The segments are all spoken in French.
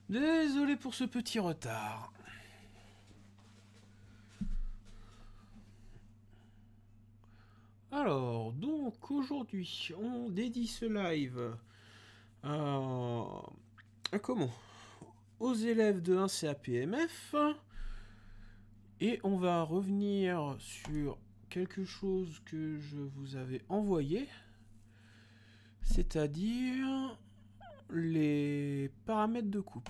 Désolé pour ce petit retard. Alors, donc aujourd'hui, on dédie ce live à comment? Aux élèves de 1 CAPMF. Et on va revenir sur quelque chose que je vous avais envoyé. C'est-à-dire les paramètres de coupe.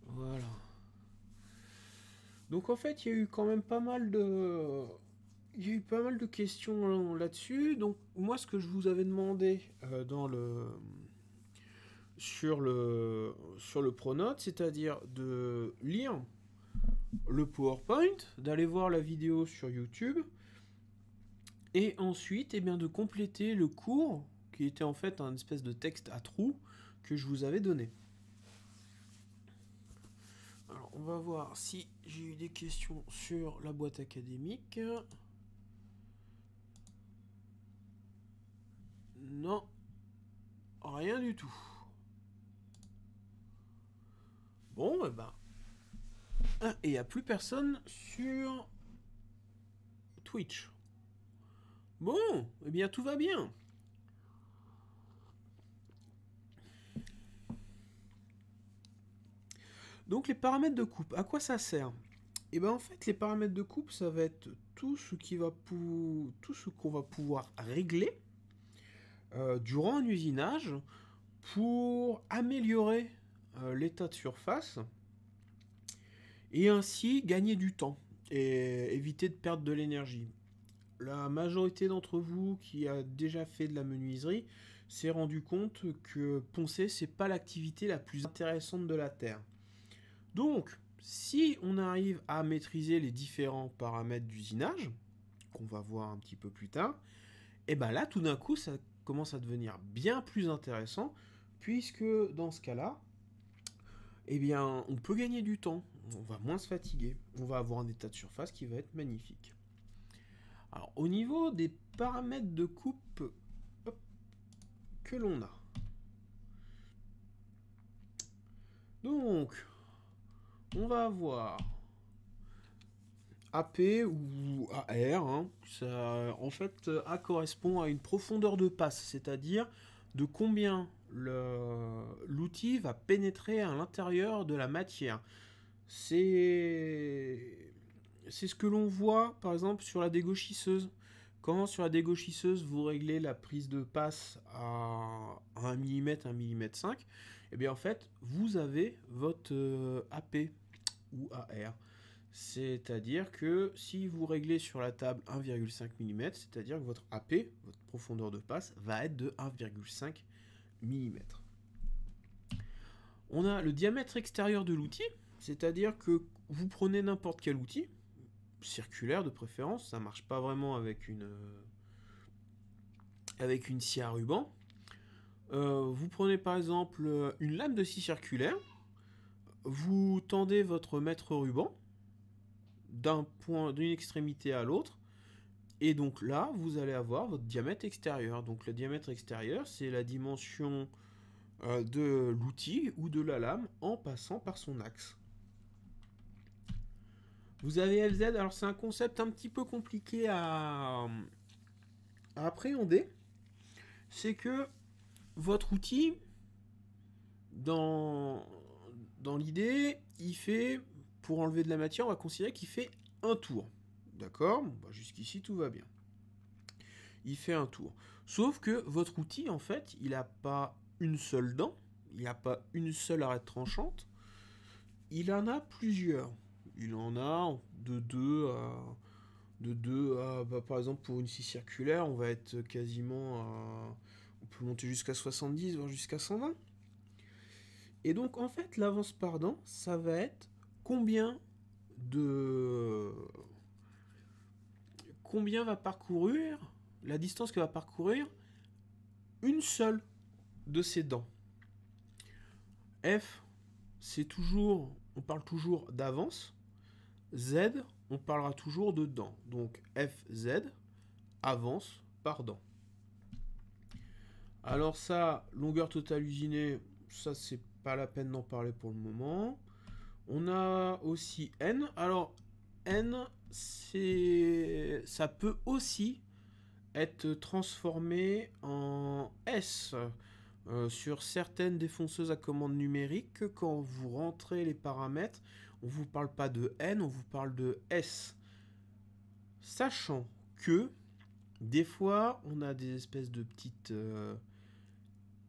Voilà. Donc en fait, il y a eu quand même pas mal de... Il y a eu pas mal de questions là-dessus. Donc moi, ce que je vous avais demandé sur le Pronote, c'est-à-dire de lire le PowerPoint, d'aller voir la vidéo sur YouTube, et ensuite eh bien, de compléter le cours, qui était en fait un espèce de texte à trous que je vous avais donné. Alors, on va voir si j'ai eu des questions sur la boîte académique. Non, rien du tout. Bon, et ben. Et il n'y a plus personne sur Twitch. Bon, eh bien tout va bien. Donc les paramètres de coupe, à quoi ça sert? Et bien en fait les paramètres de coupe, ça va être tout ce qu'on va pouvoir régler durant un usinage pour améliorer l'état de surface et ainsi gagner du temps et éviter de perdre de l'énergie. La majorité d'entre vous qui a déjà fait de la menuiserie s'est rendu compte que poncer, c'est pas l'activité la plus intéressante de la Terre. Donc, si on arrive à maîtriser les différents paramètres d'usinage, qu'on va voir un petit peu plus tard, et ben là, tout d'un coup, ça commence à devenir bien plus intéressant, puisque dans ce cas-là, eh bien, on peut gagner du temps, on va moins se fatiguer, on va avoir un état de surface qui va être magnifique. Alors, au niveau des paramètres de coupe que l'on a. Donc, on va avoir AP ou AR. Hein. Ça, en fait, A correspond à une profondeur de passe, c'est-à-dire de combien l'outil va pénétrer à l'intérieur de la matière. C'est ce que l'on voit, par exemple, sur la dégauchisseuse. Quand sur la dégauchisseuse, vous réglez la prise de passe à 1 mm, 1 mm 5, et bien en fait, vous avez votre AP ou AR. C'est-à-dire que si vous réglez sur la table 1,5 mm, c'est-à-dire que votre AP, votre profondeur de passe, va être de 1,5 mm. On a le diamètre extérieur de l'outil, c'est-à-dire que vous prenez n'importe quel outil, circulaire de préférence, ça marche pas vraiment avec une scie à ruban. Vous prenez par exemple une lame de scie circulaire, vous tendez votre mètre ruban d'une extrémité à l'autre, et donc là vous allez avoir votre diamètre extérieur. Donc le diamètre extérieur, c'est la dimension de l'outil ou de la lame en passant par son axe. Vous avez FZ, alors c'est un concept un petit peu compliqué à appréhender. C'est que votre outil, dans l'idée, il fait, pour enlever de la matière, on va considérer qu'il fait un tour. D'accord? Bon, bah jusqu'ici, tout va bien. Il fait un tour. Sauf que votre outil, en fait, il n'a pas une seule dent, il n'a pas une seule arête tranchante, il en a plusieurs. Il en a de deux à bah, par exemple, pour une scie circulaire, on va être quasiment à... On peut monter jusqu'à 70, voire jusqu'à 120. Et donc, en fait, l'avance par dent, ça va être combien va parcourir la distance que va parcourir une seule de ces dents. F, c'est toujours, on parle toujours d'avance. Z, on parlera toujours de dents. Donc FZ, avance par dent. Alors ça, longueur totale usinée, ça c'est pas la peine d'en parler pour le moment. On a aussi N. Alors N, ça peut aussi être transformé en S sur certaines défonceuses à commande numérique. Quand vous rentrez les paramètres, on ne vous parle pas de N, on vous parle de S. Sachant que des fois, on a des espèces de petites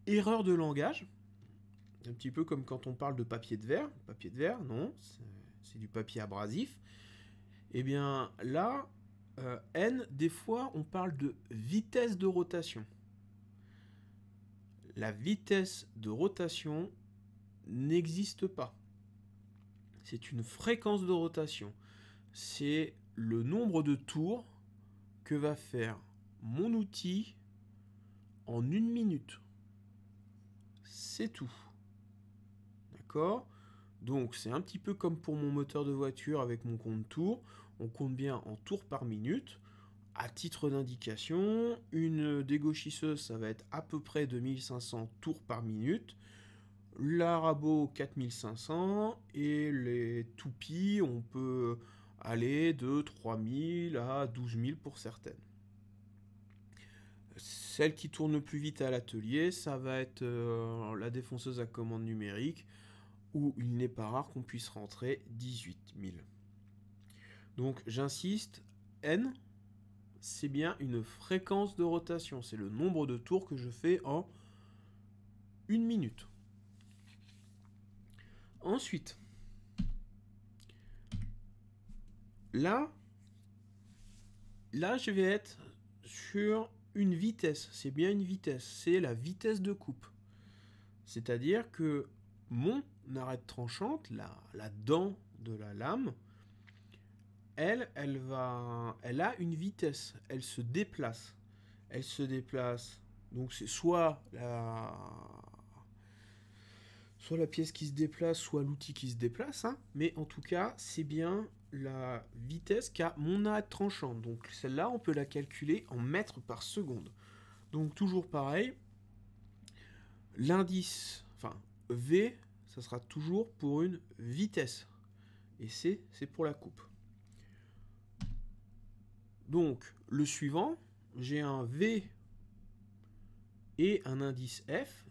erreurs de langage. Un petit peu comme quand on parle de papier de verre. Papier de verre, non, c'est du papier abrasif. Et bien là, N, des fois, on parle de vitesse de rotation. La vitesse de rotation n'existe pas. C'est une fréquence de rotation. C'est le nombre de tours que va faire mon outil en 1 minute. C'est tout. D'accord ? Donc c'est un petit peu comme pour mon moteur de voiture avec mon compte tours. On compte bien en tours par minute. À titre d'indication, une dégauchisseuse, ça va être à peu près 2500 tours par minute. La Rabot, 4500. Et les toupies, on peut aller de 3000 à 12000 pour certaines. Celle qui tourne le plus vite à l'atelier, ça va être la défonceuse à commande numérique, où il n'est pas rare qu'on puisse rentrer 18 000. Donc j'insiste, N, c'est bien une fréquence de rotation. C'est le nombre de tours que je fais en 1 minute. Ensuite, là, je vais être sur une vitesse. C'est bien une vitesse. C'est la vitesse de coupe. C'est-à-dire que mon arête tranchante, la dent de la lame, elle a une vitesse. Elle se déplace. Elle se déplace. Donc c'est soit la pièce qui se déplace, soit l'outil qui se déplace. Hein. Mais en tout cas, c'est bien la vitesse qu'a mon arête tranchante. Donc celle-là, on peut la calculer en mètres par seconde. Donc toujours pareil. L'indice, enfin V, ça sera toujours pour une vitesse. Et C, c'est pour la coupe. Donc, le suivant, j'ai un V et un indice F.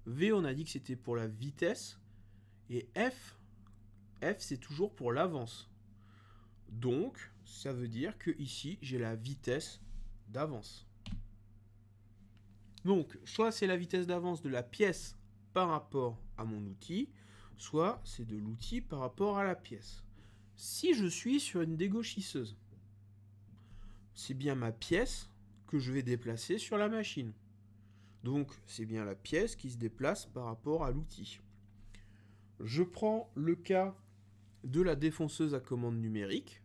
V, on a dit que c'était pour la vitesse. Et F, c'est toujours pour l'avance. Donc, ça veut dire que ici, j'ai la vitesse d'avance. Donc, soit c'est la vitesse d'avance de la pièce par rapport à mon outil, soit c'est de l'outil par rapport à la pièce. Si je suis sur une dégauchisseuse, c'est bien ma pièce que je vais déplacer sur la machine. Donc, c'est bien la pièce qui se déplace par rapport à l'outil. Je prends le cas de la défonceuse à commande numérique.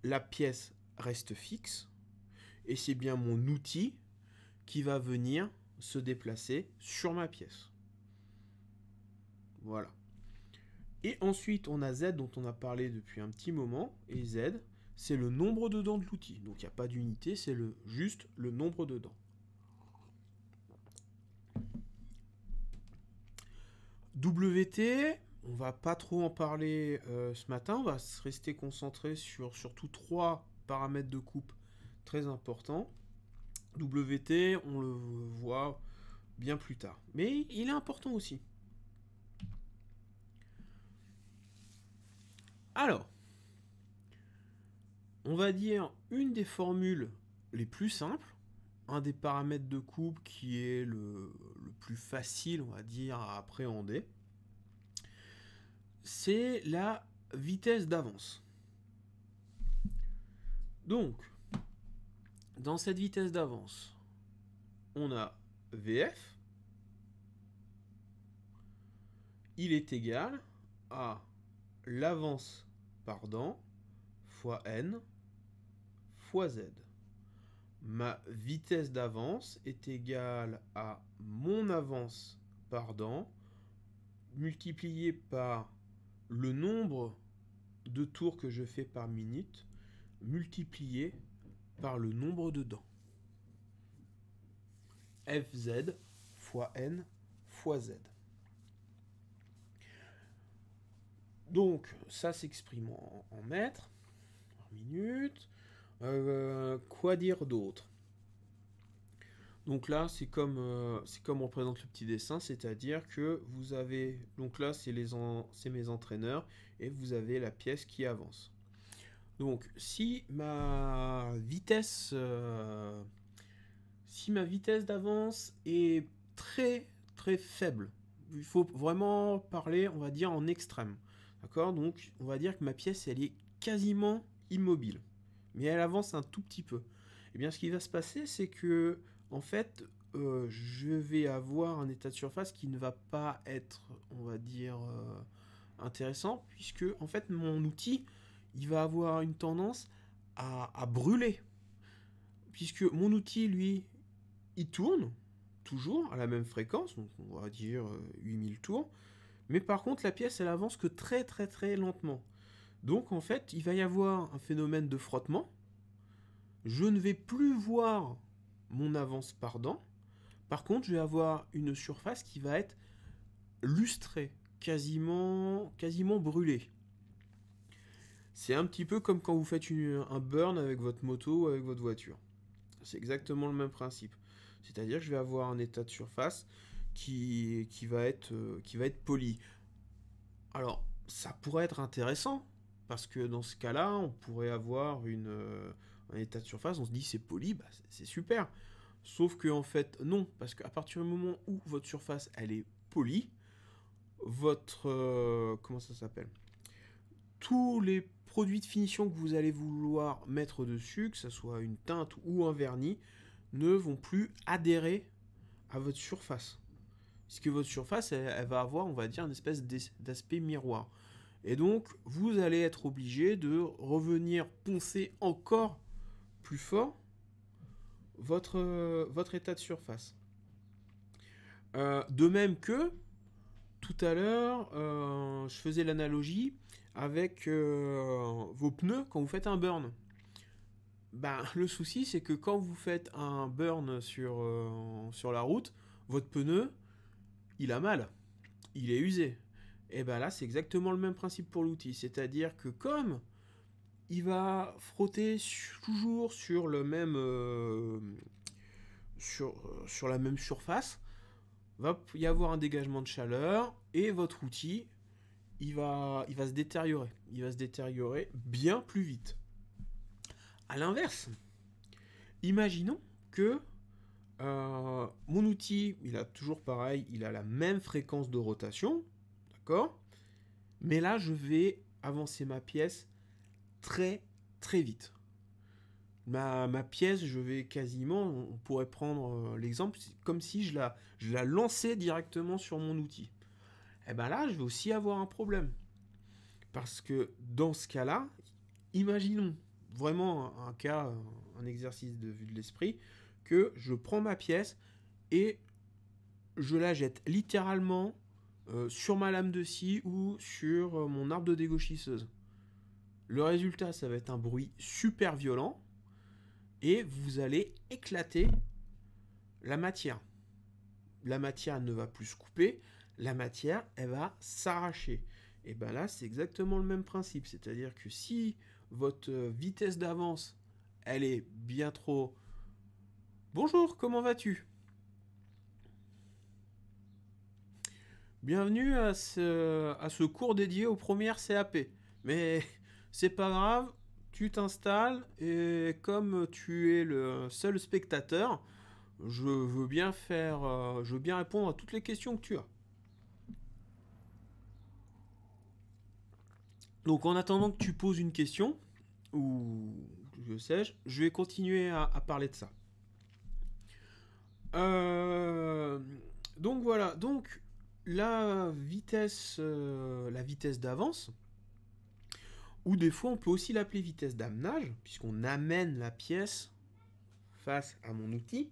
La pièce reste fixe. Et c'est bien mon outil qui va venir se déplacer sur ma pièce. Voilà. Et ensuite, on a Z dont on a parlé depuis un petit moment. Et Z, c'est le nombre de dents de l'outil. Donc il n'y a pas d'unité, c'est juste le nombre de dents. WT, on va pas trop en parler ce matin. On va se rester concentré sur surtout 3 paramètres de coupe très importants. WT, on le voit bien plus tard. Mais il est important aussi. Alors, on va dire une des formules les plus simples, un des paramètres de coupe qui est le plus facile, on va dire, à appréhender, c'est la vitesse d'avance. Donc, dans cette vitesse d'avance, on a VF, il est égal à l'avance par dent fois N fois Z. ma vitesse d'avance est égale à mon avance par dent multiplié par le nombre de tours que je fais par minute multiplié par le nombre de dents. Fz fois n fois z. Donc, ça s'exprime en mètres, par minute. Quoi dire d'autre? Donc là, c'est comme on représente le petit dessin, c'est-à-dire que vous avez... Donc là, c'est mes entraîneurs, et vous avez la pièce qui avance. Donc, si ma vitesse d'avance est très très faible, il faut vraiment parler, on va dire, en extrême. D'accord? Donc, on va dire que ma pièce, elle est quasiment immobile. Mais elle avance un tout petit peu. Et bien, ce qui va se passer, c'est que, en fait, je vais avoir un état de surface qui ne va pas être, on va dire, intéressant, puisque, en fait, mon outil, il va avoir une tendance à brûler. Puisque mon outil, lui, il tourne, toujours, à la même fréquence, donc on va dire 8000 tours, mais par contre, la pièce, elle avance que très très très lentement. Donc en fait, il va y avoir un phénomène de frottement. Je ne vais plus voir mon avance par dent. Par contre, je vais avoir une surface qui va être lustrée, quasiment brûlée. C'est un petit peu comme quand vous faites un burn avec votre moto ou avec votre voiture. C'est exactement le même principe. C'est-à-dire que je vais avoir un état de surface qui va être poli. Alors, ça pourrait être intéressant, parce que dans ce cas-là, on pourrait avoir un état de surface, on se dit c'est poli, bah, c'est super. Sauf que en fait, non, parce qu'à partir du moment où votre surface, elle est polie, votre... comment ça s'appelle? Tous les produits de finition que vous allez vouloir mettre dessus, que ce soit une teinte ou un vernis, ne vont plus adhérer à votre surface. Puisque votre surface, elle va avoir, on va dire, une espèce d'aspect miroir. Et donc, vous allez être obligé de revenir poncer encore plus fort votre état de surface. De même que, tout à l'heure, je faisais l'analogie avec vos pneus quand vous faites un burn. Ben, le souci, c'est que quand vous faites un burn sur la route, votre pneu, il a mal, il est usé. Et ben là, c'est exactement le même principe pour l'outil. C'est-à-dire que comme il va frotter toujours sur le même sur la même surface, va y avoir un dégagement de chaleur et votre outil, il va se détériorer. Il va se détériorer bien plus vite. À l'inverse, imaginons que mon outil, il a toujours pareil, il a la même fréquence de rotation, d'accord? Mais là, je vais avancer ma pièce très très vite. Ma pièce, je vais quasiment, on pourrait prendre l'exemple, c'est comme si je la lançais directement sur mon outil. Et bien là, je vais aussi avoir un problème. Parce que dans ce cas-là, imaginons vraiment un cas, un exercice de vue de l'esprit, que je prends ma pièce et je la jette littéralement sur ma lame de scie ou sur mon arbre de dégauchisseuse. Le résultat, ça va être un bruit super violent et vous allez éclater la matière. La matière ne va plus se couper, la matière, elle va s'arracher. Et bien là, c'est exactement le même principe. C'est-à-dire que si votre vitesse d'avance, elle est bien trop... Bonjour, comment vas-tu? Bienvenue à ce cours dédié aux premières CAP. Mais c'est pas grave, tu t'installes et comme tu es le seul spectateur, je veux bien répondre à toutes les questions que tu as. Donc en attendant que tu poses une question, ou je sais, je vais continuer à parler de ça. Donc voilà, donc la vitesse d'avance, ou des fois on peut aussi l'appeler vitesse d'amenage, puisqu'on amène la pièce face à mon outil,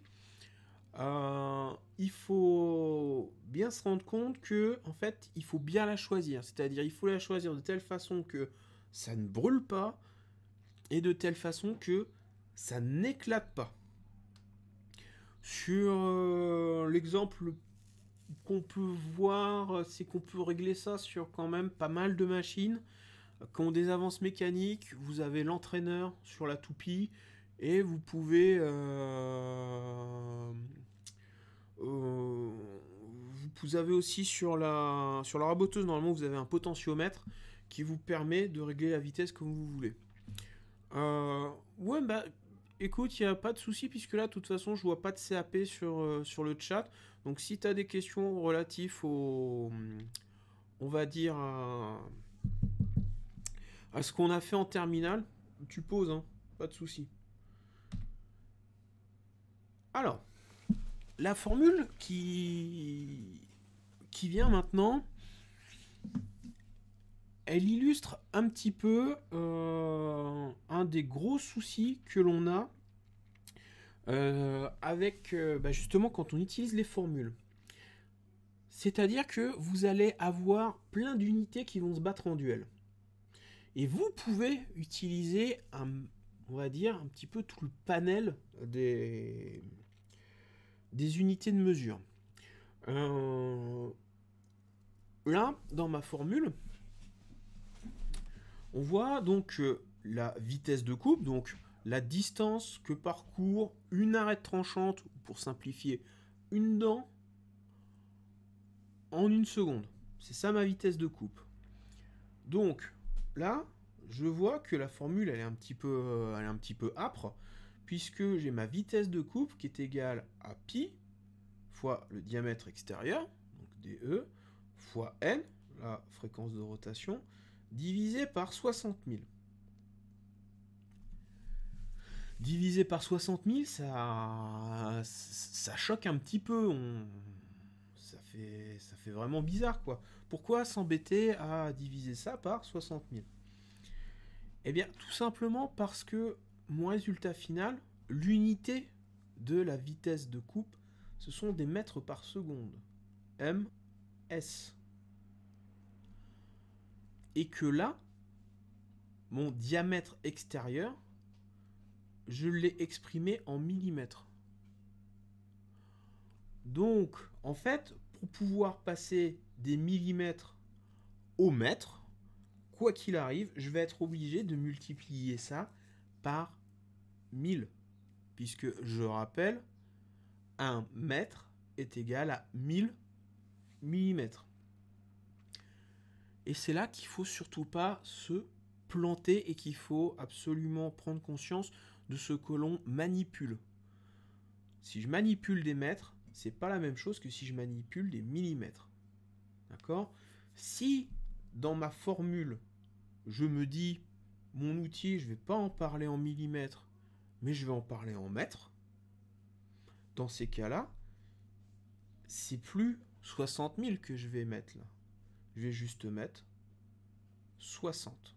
il faut bien se rendre compte que, en fait, il faut bien la choisir. C'est-à-dire, il faut la choisir de telle façon que ça ne brûle pas et de telle façon que ça n'éclate pas. Sur l'exemple qu'on peut voir, c'est qu'on peut régler ça sur quand même pas mal de machines qui ont des avances mécaniques. Vous avez l'entraîneur sur la toupie et vous pouvez vous avez aussi sur la raboteuse, normalement vous avez un potentiomètre qui vous permet de régler la vitesse comme vous voulez. Ouais, bah écoute, il n'y a pas de souci puisque là, de toute façon, je vois pas de CAP sur le chat. Donc si tu as des questions relatives au, on va dire, à ce qu'on a fait en terminale, tu poses, hein, pas de souci. Alors, la formule qui vient maintenant, elle illustre un petit peu un des gros soucis que l'on a avec justement quand on utilise les formules. C'est-à-dire que vous allez avoir plein d'unités qui vont se battre en duel. Et vous pouvez utiliser on va dire, un petit peu tout le panel des unités de mesure. Là, dans ma formule, on voit donc la vitesse de coupe, donc la distance que parcourt une arête tranchante, pour simplifier, une dent, en une seconde. C'est ça ma vitesse de coupe. Donc là, je vois que la formule elle est un petit peu âpre, puisque j'ai ma vitesse de coupe qui est égale à pi fois le diamètre extérieur, donc dE, fois n, la fréquence de rotation, divisé par 60 000. Divisé par 60 000, ça choque un petit peu. Ça fait vraiment bizarre, quoi. Pourquoi s'embêter à diviser ça par 60 000? Eh bien, tout simplement parce que mon résultat final, l'unité de la vitesse de coupe, ce sont des mètres par seconde. MS. Et que là, mon diamètre extérieur, je l'ai exprimé en millimètres. Donc, en fait, pour pouvoir passer des millimètres au mètre, quoi qu'il arrive, je vais être obligé de multiplier ça par 1000. Puisque, je rappelle, 1 mètre est égal à 1000 millimètres. Et c'est là qu'il ne faut surtout pas se planter et qu'il faut absolument prendre conscience de ce que l'on manipule. Si je manipule des mètres, c'est pas la même chose que si je manipule des millimètres. D'accord? Si dans ma formule, je me dis mon outil, je ne vais pas en parler en millimètres, mais je vais en parler en mètres, dans ces cas-là, c'est plus 60 000 que je vais mettre là. Je vais juste mettre 60.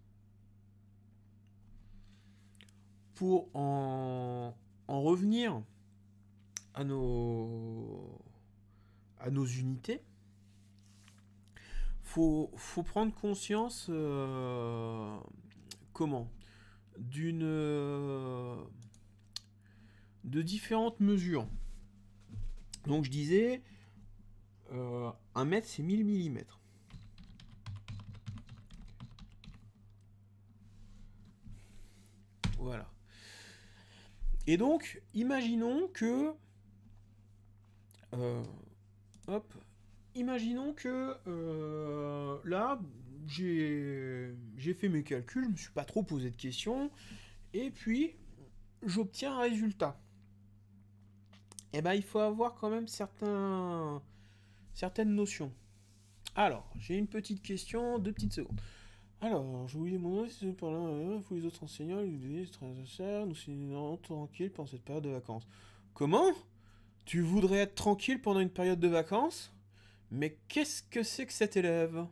Pour en revenir à nos unités, faut prendre conscience de différentes mesures. Donc je disais 1 mètre c'est 1000 millimètres. Voilà. Et donc, imaginons que là, j'ai fait mes calculs, je me suis pas trop posé de questions, et puis j'obtiens un résultat. Et ben, il faut avoir quand même certaines notions. Alors, j'ai une petite question, 2 petites secondes. Alors, je voulais demander si par là, pour les autres enseignants, ils disent très sincère, nous sommes tranquilles pendant cette période de vacances. Comment? Tu voudrais être tranquille pendant une période de vacances? Mais qu'est-ce que c'est que cet élève?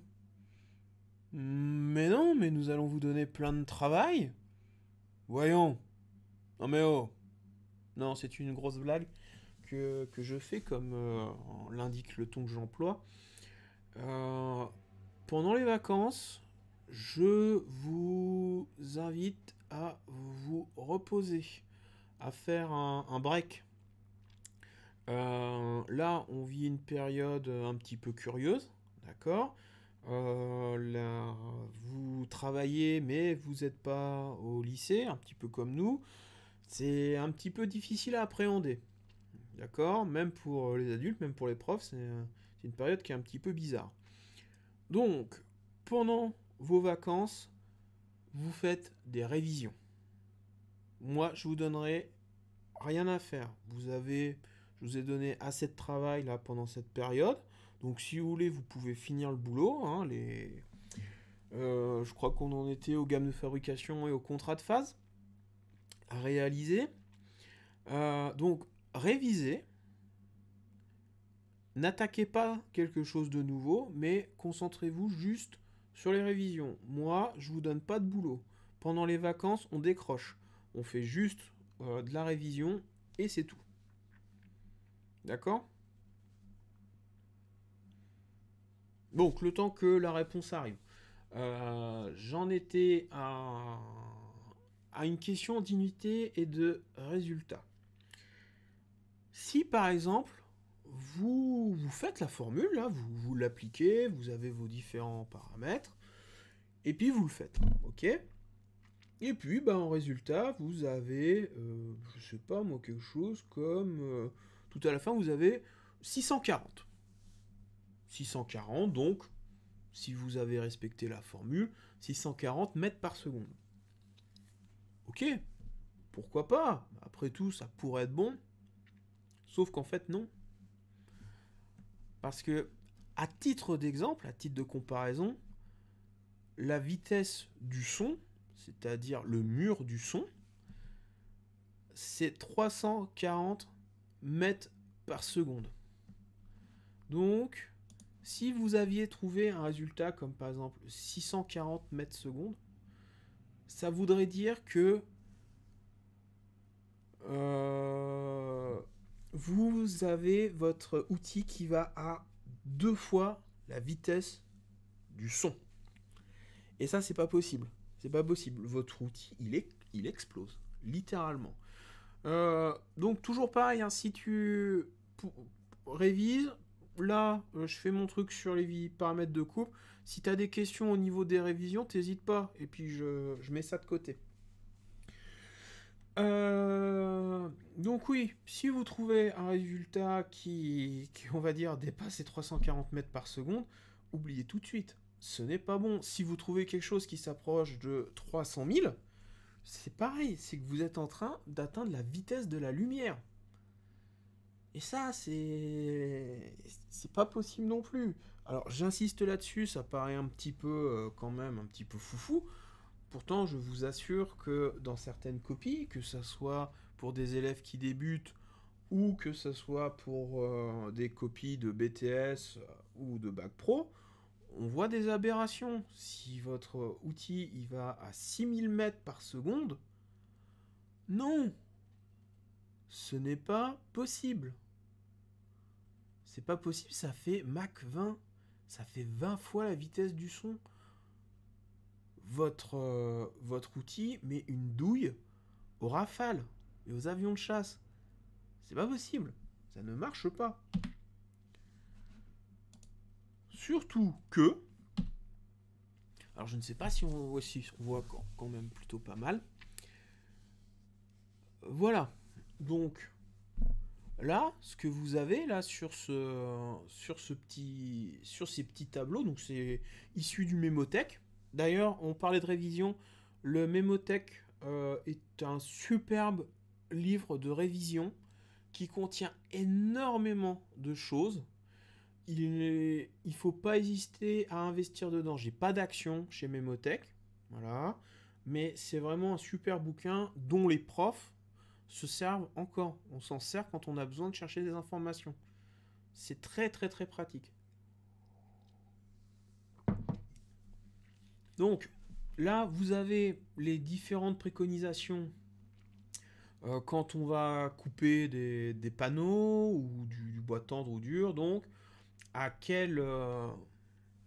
Mais non, mais nous allons vous donner plein de travail. Voyons. Non mais oh. Non, c'est une grosse blague que je fais, comme l'indique le ton que j'emploie. Euh, Pendant les vacances, je vous invite à vous reposer, à faire un break. Là, on vit une période un petit peu curieuse, d'accord? Là, vous travaillez, mais vous n'êtes pas au lycée, un petit peu comme nous. C'est un petit peu difficile à appréhender, d'accord? Même pour les adultes, même pour les profs, c'est une période qui est un petit peu bizarre. Donc, pendant vos vacances, vous faites des révisions. Moi, je vous donnerai rien à faire. Je vous ai donné assez de travail là pendant cette période. Donc, si vous voulez, vous pouvez finir le boulot, hein, je crois qu'on en était aux gammes de fabrication et au contrat de phase à réaliser. Donc, révisez. N'attaquez pas quelque chose de nouveau, mais concentrez-vous juste sur les révisions. Moi, je vous donne pas de boulot. Pendant les vacances, on décroche. On fait juste de la révision et c'est tout. D'accord? Donc, le temps que la réponse arrive. J'en étais à une question d'unité et de résultat. Si par exemple, vous faites la formule, là, vous l'appliquez, vous avez vos différents paramètres, et puis vous le faites, ok? Et puis, bah, en résultat, vous avez, je sais pas moi, quelque chose comme, tout à la fin, vous avez 640. 640, donc, si vous avez respecté la formule, 640 mètres par seconde. Ok, pourquoi pas? Après tout, ça pourrait être bon, sauf qu'en fait, non. Parce que, à titre d'exemple, à titre de comparaison, la vitesse du son, c'est-à-dire le mur du son, c'est 340 mètres par seconde. Donc, si vous aviez trouvé un résultat comme par exemple 640 mètres secondes, ça voudrait dire que vous avez votre outil qui va à 2 fois la vitesse du son. Et ça, c'est pas possible. C'est pas possible. Votre outil, il explose, littéralement. Donc toujours pareil, hein, si tu révises, là je fais mon truc sur les paramètres de coupe. Si tu as des questions au niveau des révisions, t'hésites pas, et puis je mets ça de côté. Donc oui, si vous trouvez un résultat qui, on va dire, dépasse les 340 mètres par seconde, oubliez tout de suite. Ce n'est pas bon. Si vous trouvez quelque chose qui s'approche de 300 000, c'est pareil, c'est que vous êtes en train d'atteindre la vitesse de la lumière. Et ça, c'est pas possible non plus. Alors j'insiste là-dessus, ça paraît un petit peu quand même un petit peu foufou. Pourtant, je vous assure que dans certaines copies, que ce soit pour des élèves qui débutent ou que ce soit pour des copies de BTS ou de Bac Pro, on voit des aberrations. Si votre outil il va à 6000 mètres par seconde, non, ce n'est pas possible. C'est pas possible, ça fait Mach 20. Ça fait 20 fois la vitesse du son. Votre outil met une douille aux rafales et aux avions de chasse. C'est pas possible. Ça ne marche pas. Surtout que... Alors je ne sais pas si on voit quand même plutôt pas mal. Voilà. Donc là, ce que vous avez là sur ces petits tableaux, donc c'est issu du Mémothèque. D'ailleurs, on parlait de révision. Le Mémothèque est un superbe livre de révision qui contient énormément de choses. Il ne faut pas hésiter à investir dedans. J'ai pas d'action chez Mémothèque, voilà, mais c'est vraiment un super bouquin dont les profs se servent encore. On s'en sert quand on a besoin de chercher des informations. C'est très très très pratique. Donc là, vous avez les différentes préconisations quand on va couper des panneaux ou du bois tendre ou dur, donc à quelle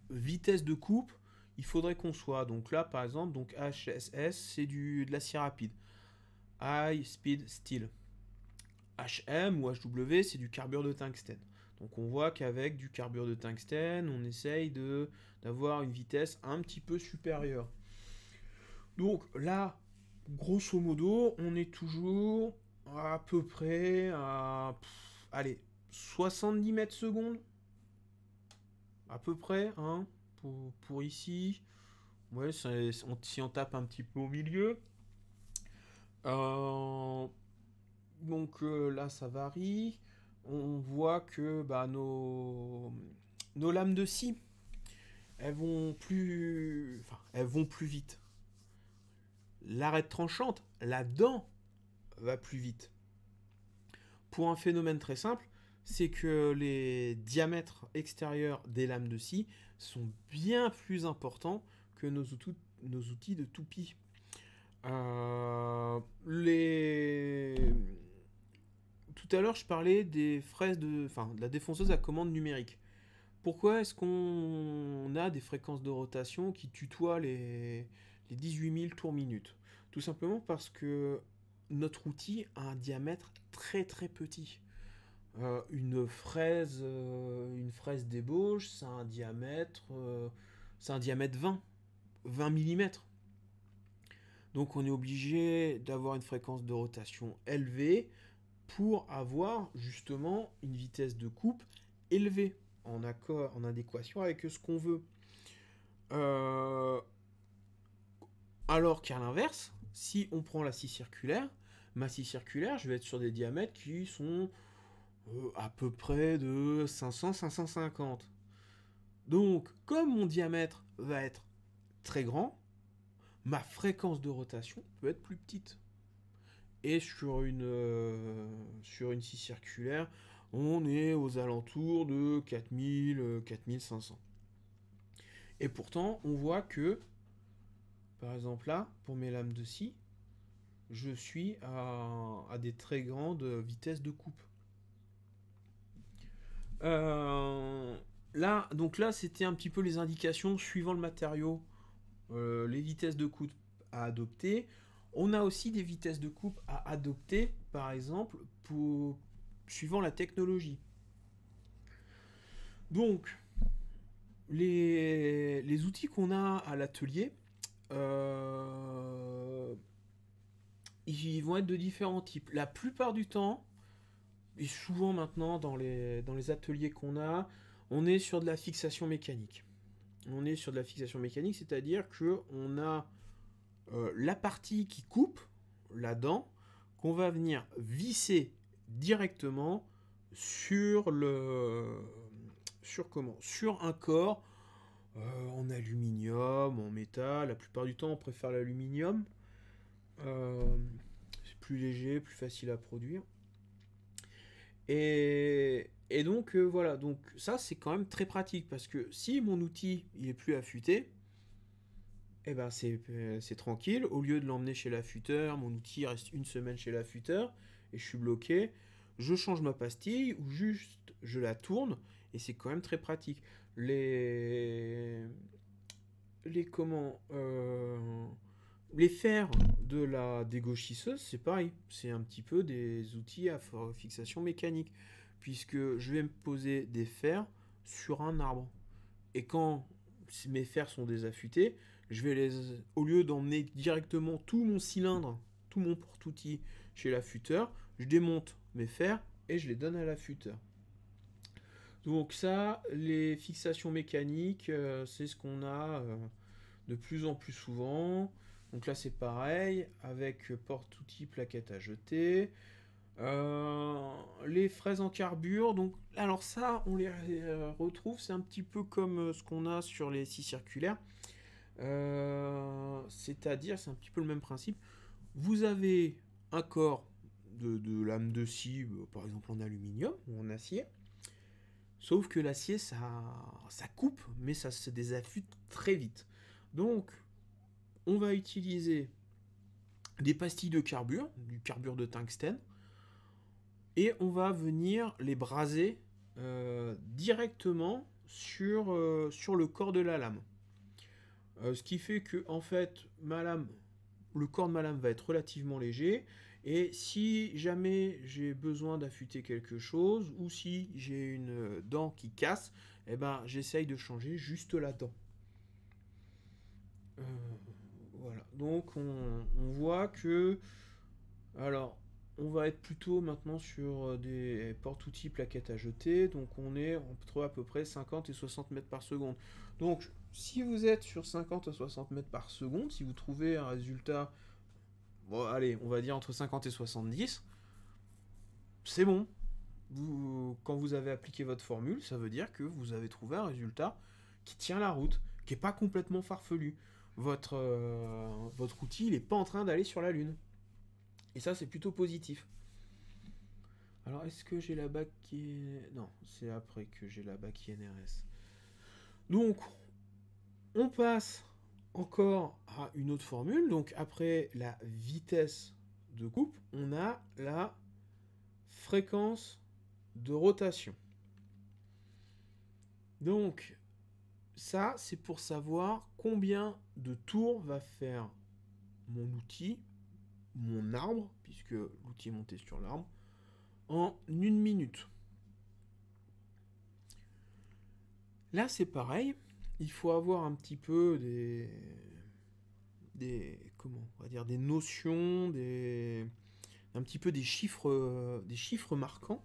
vitesse de coupe il faudrait qu'on soit. Donc là, par exemple, donc HSS, c'est de l'acier rapide. High Speed Steel. HM ou HW, c'est du carbure de tungstène. Donc on voit qu'avec du carbure de tungstène, on essaye d'avoir une vitesse un petit peu supérieure. Donc là, grosso modo, on est toujours à peu près à, allez, 70 mètres secondes, à peu près, hein, pour ici. Ouais, si on tape un petit peu au milieu. Euh, là, ça varie. On voit que bah, nos lames de scie, elles vont plus vite. L'arête tranchante, la dent, va plus vite. Pour un phénomène très simple, c'est que les diamètres extérieurs des lames de scie sont bien plus importants que nos outils de toupie. Les... Tout à l'heure, je parlais des fraises de la défonceuse à commande numérique. Pourquoi est-ce qu'on a des fréquences de rotation qui tutoient les 18 000 tours minute? Tout simplement parce que notre outil a un diamètre très très petit. Une fraise d'ébauche, c'est un diamètre 20 mm. Donc on est obligé d'avoir une fréquence de rotation élevée pour avoir justement une vitesse de coupe élevée, en adéquation avec ce qu'on veut. Euh, alors qu'à l'inverse, si on prend la scie circulaire, ma scie circulaire, je vais être sur des diamètres qui sont à peu près de 500-550. Donc, comme mon diamètre va être très grand, ma fréquence de rotation peut être plus petite. Et sur une scie circulaire, on est aux alentours de 4000, 4500. Et pourtant, on voit que, par exemple là, pour mes lames de scie, je suis à des très grandes vitesses de coupe. Euh, donc là, c'était un petit peu les indications suivant le matériau, les vitesses de coupe à adopter. On a aussi des vitesses de coupe à adopter, par exemple, suivant la technologie. Donc, les outils qu'on a à l'atelier, euh, ils vont être de différents types. La plupart du temps, et souvent maintenant dans les ateliers qu'on a, on est sur de la fixation mécanique. On est sur de la fixation mécanique, c'est-à-dire que on a la partie qui coupe la dent qu'on va venir visser directement sur sur un corps en aluminium, en métal. La plupart du temps, on préfère l'aluminium. C'est plus léger, plus facile à produire. Et donc voilà, donc ça c'est quand même très pratique parce que si mon outil il est plus affûté, eh ben c'est tranquille. Au lieu de l'emmener chez l'affûteur, mon outil reste une semaine chez l'affûteur et je suis bloqué. Je change ma pastille ou juste je la tourne et c'est quand même très pratique. Les les comment les fers de la dégauchisseuse, c'est pareil. C'est un petit peu des outils à fixation mécanique puisque je vais me poser des fers sur un arbre. Et quand mes fers sont désaffûtés, au lieu d'emmener directement tout mon cylindre, tout mon porte-outil chez l'affûteur, je démonte mes fers et je les donne à l'affûteur. Donc ça, les fixations mécaniques, c'est ce qu'on a de plus en plus souvent. Donc là c'est pareil, avec porte-outil, plaquette à jeter. Les fraises en carbure, donc alors ça on les retrouve, c'est un petit peu comme ce qu'on a sur les scies circulaires. C'est-à-dire, c'est un petit peu le même principe. Vous avez un corps de lame de scie, par exemple en aluminium ou en acier. Sauf que l'acier, ça coupe, mais ça se désaffûte très vite. Donc, on va utiliser des pastilles de carbure, du carbure de tungstène, et on va venir les braser directement sur le corps de la lame. Ce qui fait que, en fait, le corps de ma lame va être relativement léger, et si jamais j'ai besoin d'affûter quelque chose, ou si j'ai une dent qui casse, eh ben, j'essaye de changer juste la dent. Euh, voilà, donc on voit que... Alors, on va être plutôt maintenant sur des porte-outils plaquettes à jeter, donc on est entre à peu près 50 et 60 mètres par seconde. Donc, si vous êtes sur 50 à 60 mètres par seconde, si vous trouvez un résultat, bon, allez, on va dire entre 50 et 70, c'est bon. Quand vous avez appliqué votre formule, ça veut dire que vous avez trouvé un résultat qui tient la route, qui n'est pas complètement farfelu. Votre outil, il n'est pas en train d'aller sur la Lune. Et ça, c'est plutôt positif. Alors, est-ce que j'ai la bac qui est... Non, c'est après que j'ai la bac INRS. Donc, on passe encore à une autre formule. Donc, après la vitesse de coupe, on a la fréquence de rotation. Donc, ça, c'est pour savoir combien de tours va faire mon outil, mon arbre, puisque l'outil est monté sur l'arbre, en 1 minute. Là, c'est pareil. Il faut avoir un petit peu comment on va dire, des notions, un petit peu des chiffres marquants.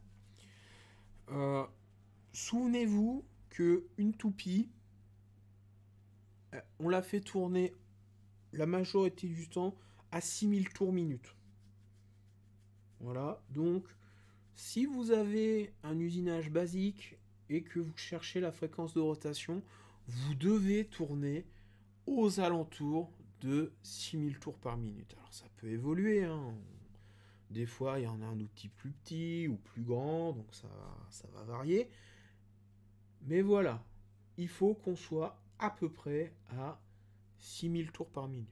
Souvenez-vous que une toupie, on l'a fait tourner la majorité du temps à 6000 tours minute. Voilà, donc si vous avez un usinage basique et que vous cherchez la fréquence de rotation, vous devez tourner aux alentours de 6000 tours par minute. Alors ça peut évoluer, hein. Des fois il y en a un outil plus petit ou plus grand, donc ça va varier. Mais voilà, il faut qu'on soit à peu près à 6000 tours par minute.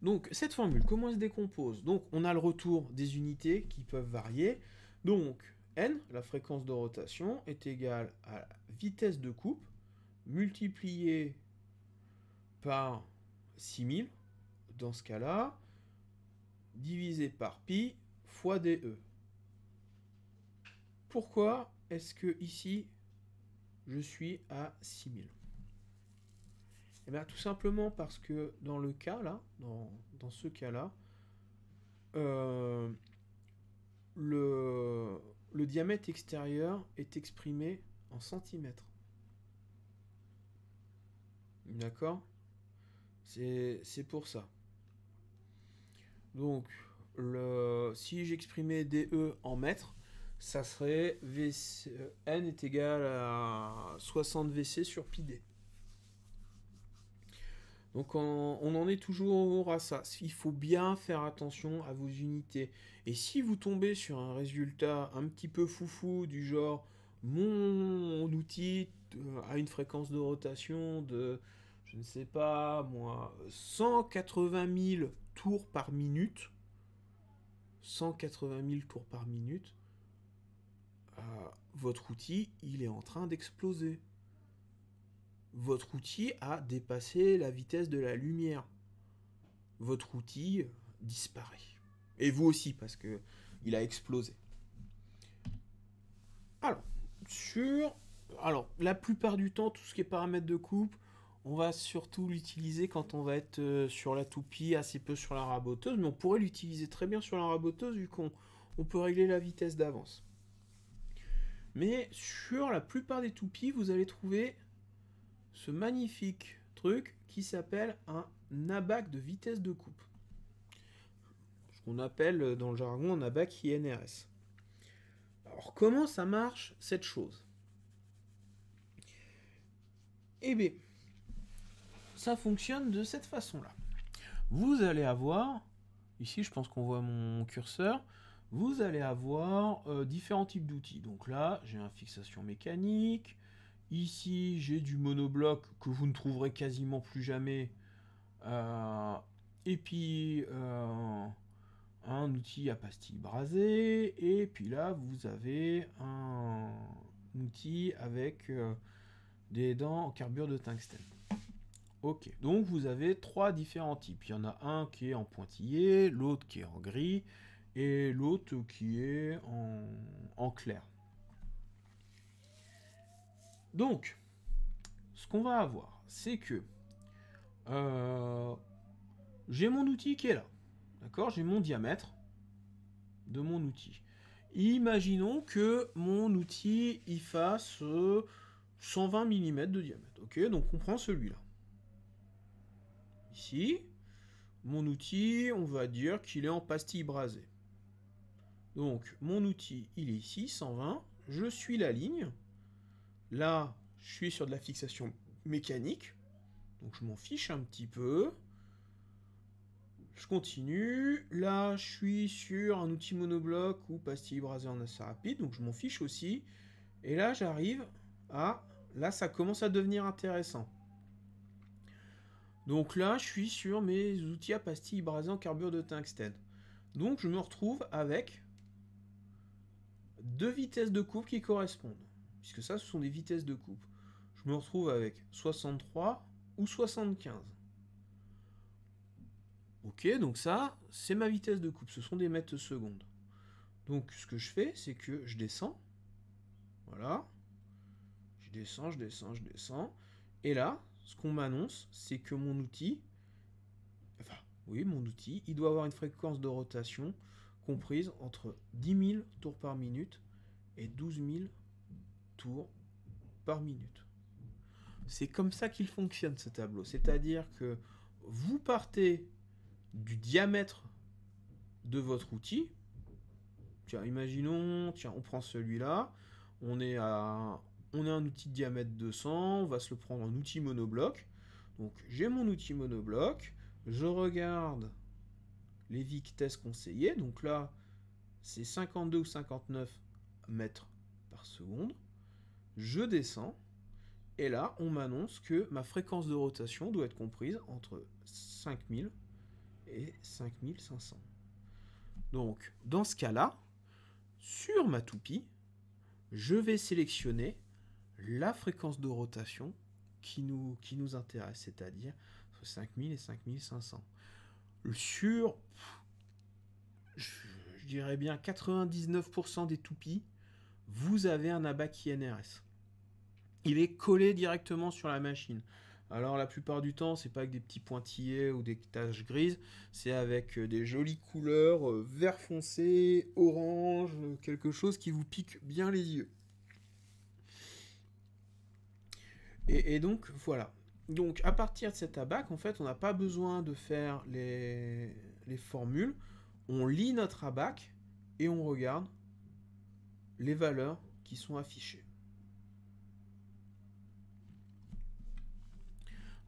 Donc cette formule, comment elle se décompose? Donc on a le retour des unités qui peuvent varier. Donc n, la fréquence de rotation, est égale à la vitesse de coupe multipliée par 6000, dans ce cas-là, divisé par pi fois dE. Pourquoi est-ce que ici je suis à 6000? Eh bien tout simplement parce que dans le cas là, dans ce cas-là, le diamètre extérieur est exprimé en centimètres. D'accord? C'est pour ça. Donc, si j'exprimais DE en mètres, ça serait N est égal à 60 VC sur pi D. Donc on en est toujours à ça. Il faut bien faire attention à vos unités. Et si vous tombez sur un résultat un petit peu foufou du genre mon outil a une fréquence de rotation de, je ne sais pas moi, 180 000 tours par minute, 180 000 tours par minute, votre outil, il est en train d'exploser. Votre outil a dépassé la vitesse de la lumière. Votre outil disparaît. Et vous aussi, parce que il a explosé. Alors, la plupart du temps, tout ce qui est paramètres de coupe, on va surtout l'utiliser quand on va être sur la toupie, assez peu sur la raboteuse, mais on pourrait l'utiliser très bien sur la raboteuse, vu qu'on peut régler la vitesse d'avance. Mais sur la plupart des toupies, vous allez trouver ce magnifique truc qui s'appelle un abac de vitesse de coupe. Ce qu'on appelle dans le jargon un abac INRS. Alors comment ça marche cette chose? Eh bien, ça fonctionne de cette façon-là. Vous allez avoir, ici je pense qu'on voit mon curseur, vous allez avoir différents types d'outils. Donc là, j'ai une fixation mécanique. Ici, j'ai du monobloc que vous ne trouverez quasiment plus jamais et puis un outil à pastille brasée, et puis là vous avez un outil avec des dents en carbure de tungstène. Ok, donc vous avez 3 différents types. Il y en a un qui est en pointillé, l'autre qui est en gris, et l'autre qui est en clair. Donc, ce qu'on va avoir, c'est que j'ai mon outil qui est là. D'accord? J'ai mon diamètre de mon outil. Imaginons que mon outil il fasse 120 mm de diamètre. Ok, donc on prend celui-là. Ici, mon outil, on va dire qu'il est en pastille brasée. Donc mon outil, il est ici, 120. Je suis la ligne. Là, je suis sur de la fixation mécanique. Donc je m'en fiche un petit peu. Je continue. Là, je suis sur un outil monobloc ou pastille brasée en assez rapide. Donc je m'en fiche aussi. Et là, j'arrive à... Là, ça commence à devenir intéressant. Donc là, je suis sur mes outils à pastille brasée en carbure de tungstène. Donc je me retrouve avec 2 vitesses de coupe qui correspondent. Puisque ça, ce sont des vitesses de coupe. Je me retrouve avec 63 ou 75. Ok, donc ça, c'est ma vitesse de coupe. Ce sont des mètres secondes. Donc ce que je fais, c'est que je descends. Voilà. Je descends, je descends, je descends. Et là, ce qu'on m'annonce, c'est que mon outil... Enfin, oui, mon outil, il doit avoir une fréquence de rotation comprise entre 10 000 tours par minute et 12 000 tours par minute. C'est comme ça qu'il fonctionne ce tableau. C'est-à-dire que vous partez du diamètre de votre outil. Tiens, imaginons, tiens, on prend celui-là. On a un outil de diamètre 200. On va se le prendre en outil monobloc. Donc j'ai mon outil monobloc. Je regarde les vitesses conseillées. Donc là, c'est 52 ou 59 mètres par seconde. Je descends. Et là, on m'annonce que ma fréquence de rotation doit être comprise entre 5000 et 5500. Donc, dans ce cas-là, sur ma toupie, je vais sélectionner la fréquence de rotation qui nous intéresse, c'est-à-dire entre 5000 et 5500. Sur, je dirais bien 99% des toupies, vous avez un abac INRS. Il est collé directement sur la machine. Alors la plupart du temps, c'est pas avec des petits pointillés ou des taches grises, c'est avec des jolies couleurs vert foncé, orange, quelque chose qui vous pique bien les yeux. Et donc voilà. Donc à partir de cet abac, en fait, on n'a pas besoin de faire les formules. On lit notre abac et on regarde les valeurs qui sont affichées.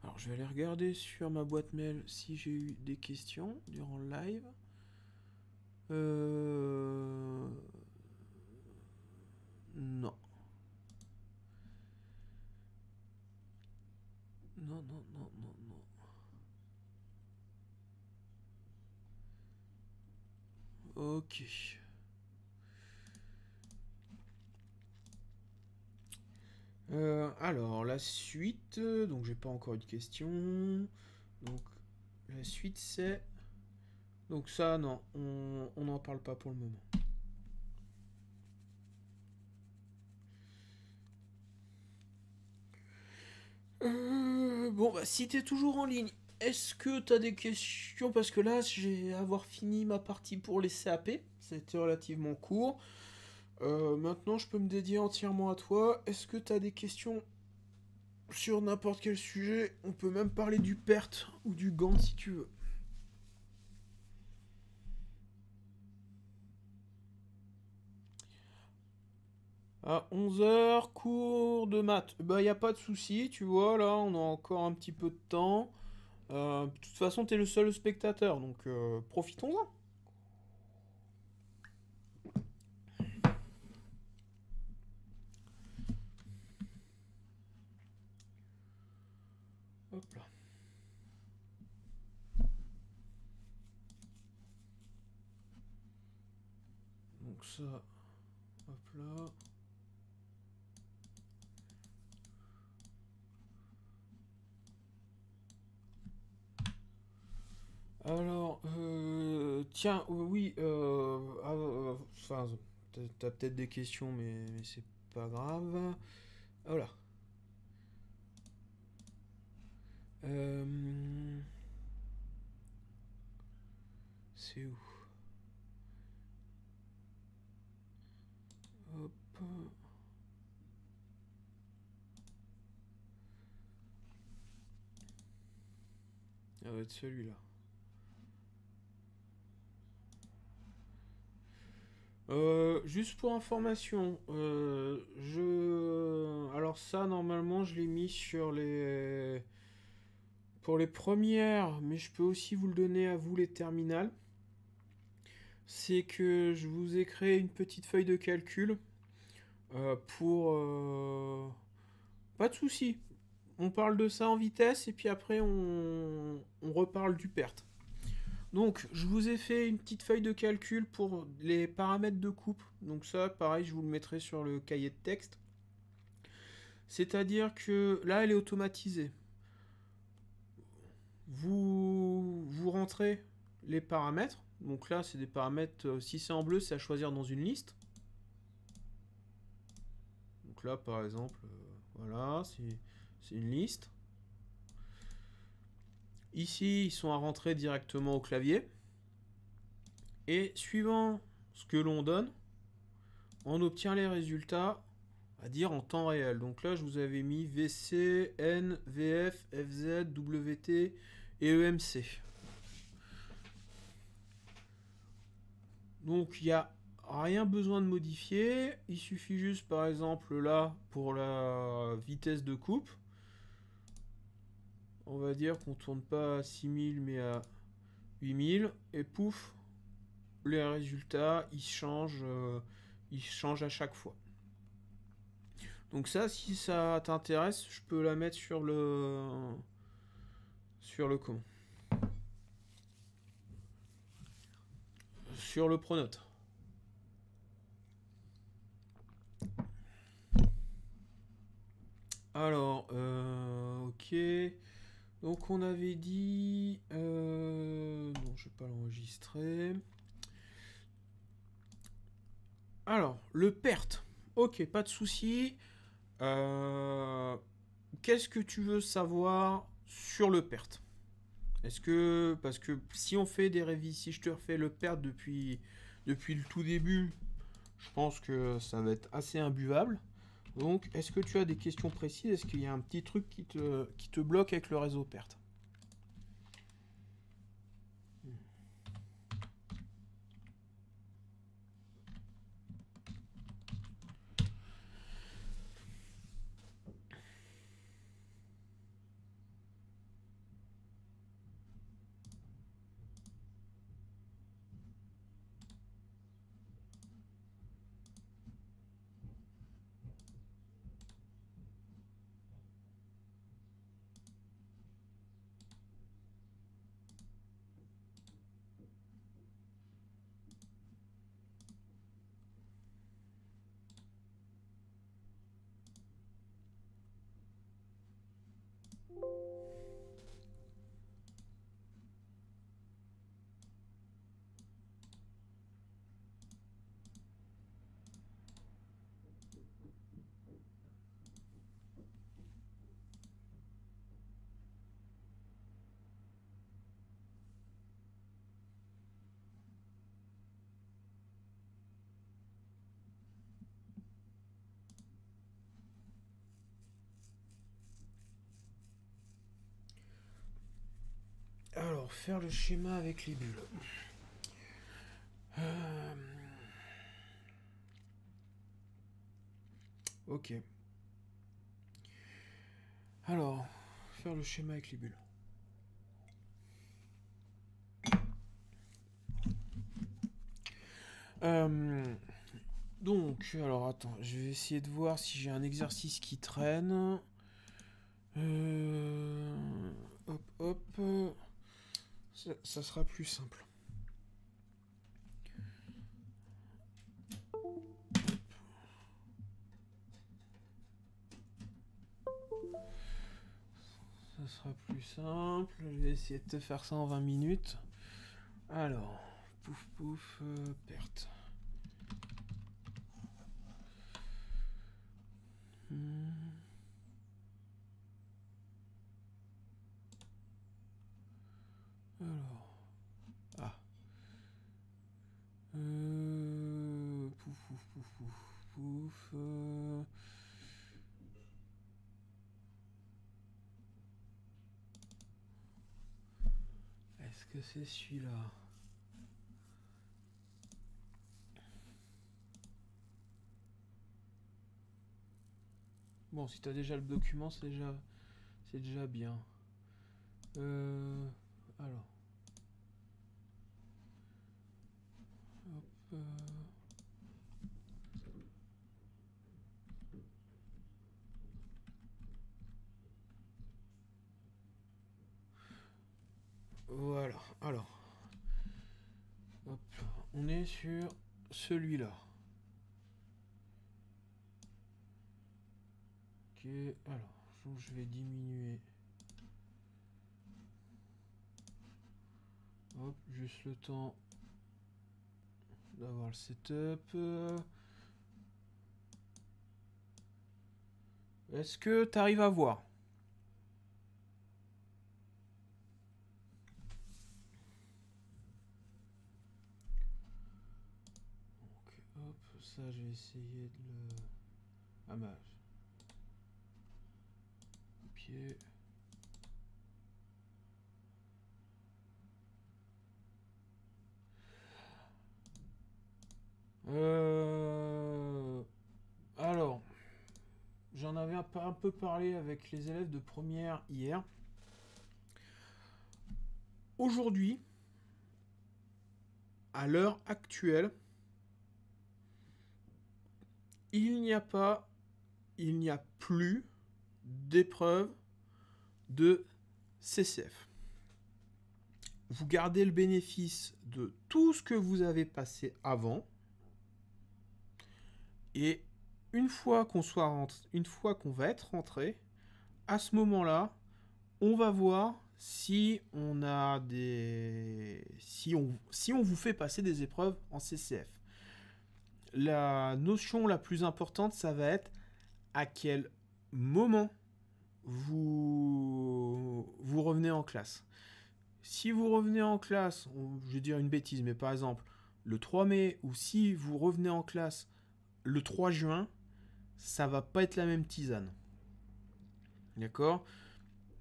Alors je vais aller regarder sur ma boîte mail si j'ai eu des questions durant le live. Non. Non, non, non, non, non. Ok. Alors, la suite... Donc, j'ai pas encore eu de question. Donc, la suite, c'est... Donc ça, non. On n'en parle pas pour le moment. Bon, bah, si t'es toujours en ligne, est-ce que t'as des questions? Parce que là, j'ai avoir fini ma partie pour les CAP. C'était relativement court. Maintenant, je peux me dédier entièrement à toi. Est-ce que t'as des questions sur n'importe quel sujet? On peut même parler du PERT ou du GAN si tu veux. À 11 h, cours de maths. Bah, y a pas de souci, tu vois, là, on a encore un petit peu de temps. De toute façon, t'es le seul spectateur, donc profitons-en. Hop là. Donc ça, hop là. Alors, tiens, oui, enfin, t'as peut-être des questions, mais c'est pas grave. Voilà. C'est où? Hop. Ça va être celui-là. Juste pour information, alors ça, normalement, je l'ai mis sur les... Pour les premières, mais je peux aussi vous le donner à vous, les terminales. C'est que je vous ai créé une petite feuille de calcul pour... Pas de souci. On parle de ça en vitesse et puis après on reparle du perte. Donc, je vous ai fait une petite feuille de calcul pour les paramètres de coupe. Donc ça, pareil, je vous le mettrai sur le cahier de texte. C'est-à-dire que là, elle est automatisée. Vous rentrez les paramètres. Donc là, c'est des paramètres, si c'est en bleu, c'est à choisir dans une liste. Donc là, par exemple, voilà, c'est une liste. Ici, ils sont à rentrer directement au clavier. Et suivant ce que l'on donne, on obtient les résultats, à dire en temps réel. Donc là, je vous avais mis VC, N, VF, FZ, WT et EMC. Donc il n'y a rien besoin de modifier. Il suffit juste, par exemple, là, pour la vitesse de coupe, on va dire qu'on tourne pas à 6000 mais à 8000. Et pouf, les résultats, ils changent à chaque fois. Donc ça, si ça t'intéresse, je peux la mettre sur le comment, sur le Pronote. Alors, ok. Donc on avait dit... non, je vais pas l'enregistrer. Alors, le perte. Ok, pas de souci. Qu'est-ce que tu veux savoir sur le perte? Est-ce que... Parce que si on fait des révisions, si je te refais le perte depuis le tout début, je pense que ça va être assez imbuvable. Donc, est-ce que tu as des questions précises? Est-ce qu'il y a un petit truc qui te bloque avec le réseau perte? Alors, faire le schéma avec les bulles. Ok. Alors, faire le schéma avec les bulles. Donc, alors attends, je vais essayer de voir si j'ai un exercice qui traîne. Hop, hop. Ça sera plus simple. simple. Je vais essayer de te faire ça en 20 minutes. Alors, pouf pouf, perte. Alors. Ah. Pouf pouf pouf pouf pouf. Est-ce que c'est celui-là? Bon, si t'as déjà le document, c'est déjà bien. Alors. Hop. Voilà. Alors. Hop. On est sur celui-là. Ok. Alors, je vais diminuer. Hop, juste le temps d'avoir le setup. Est-ce que tu arrives à voir? Donc, hop, ça, je vais essayer de le... Ah, bah... Copier... Alors, j'en avais un peu parlé avec les élèves de première hier. Aujourd'hui, à l'heure actuelle, il n'y a plus d'épreuve de CCF. Vous gardez le bénéfice de tout ce que vous avez passé avant. Et une fois qu'on va être rentré, à ce moment-là, on va voir si on a si on vous fait passer des épreuves en CCF. La notion la plus importante, ça va être à quel moment vous revenez en classe. Si vous revenez en classe, je vais dire une bêtise, mais par exemple, le 3 mai, ou si vous revenez en classe le 3 juin, ça va pas être la même tisane. D'accord?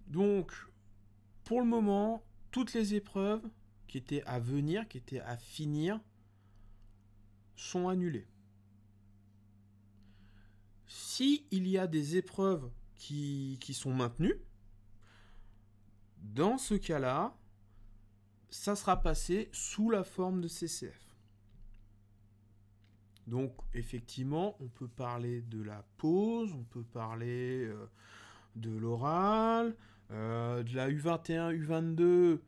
Donc, pour le moment, toutes les épreuves qui étaient à venir, qui étaient à finir, sont annulées. Si il y a des épreuves qui sont maintenues, dans ce cas-là, ça sera passé sous la forme de CCF. Donc, effectivement, on peut parler de la pause, on peut parler de l'oral, de la U21, U22.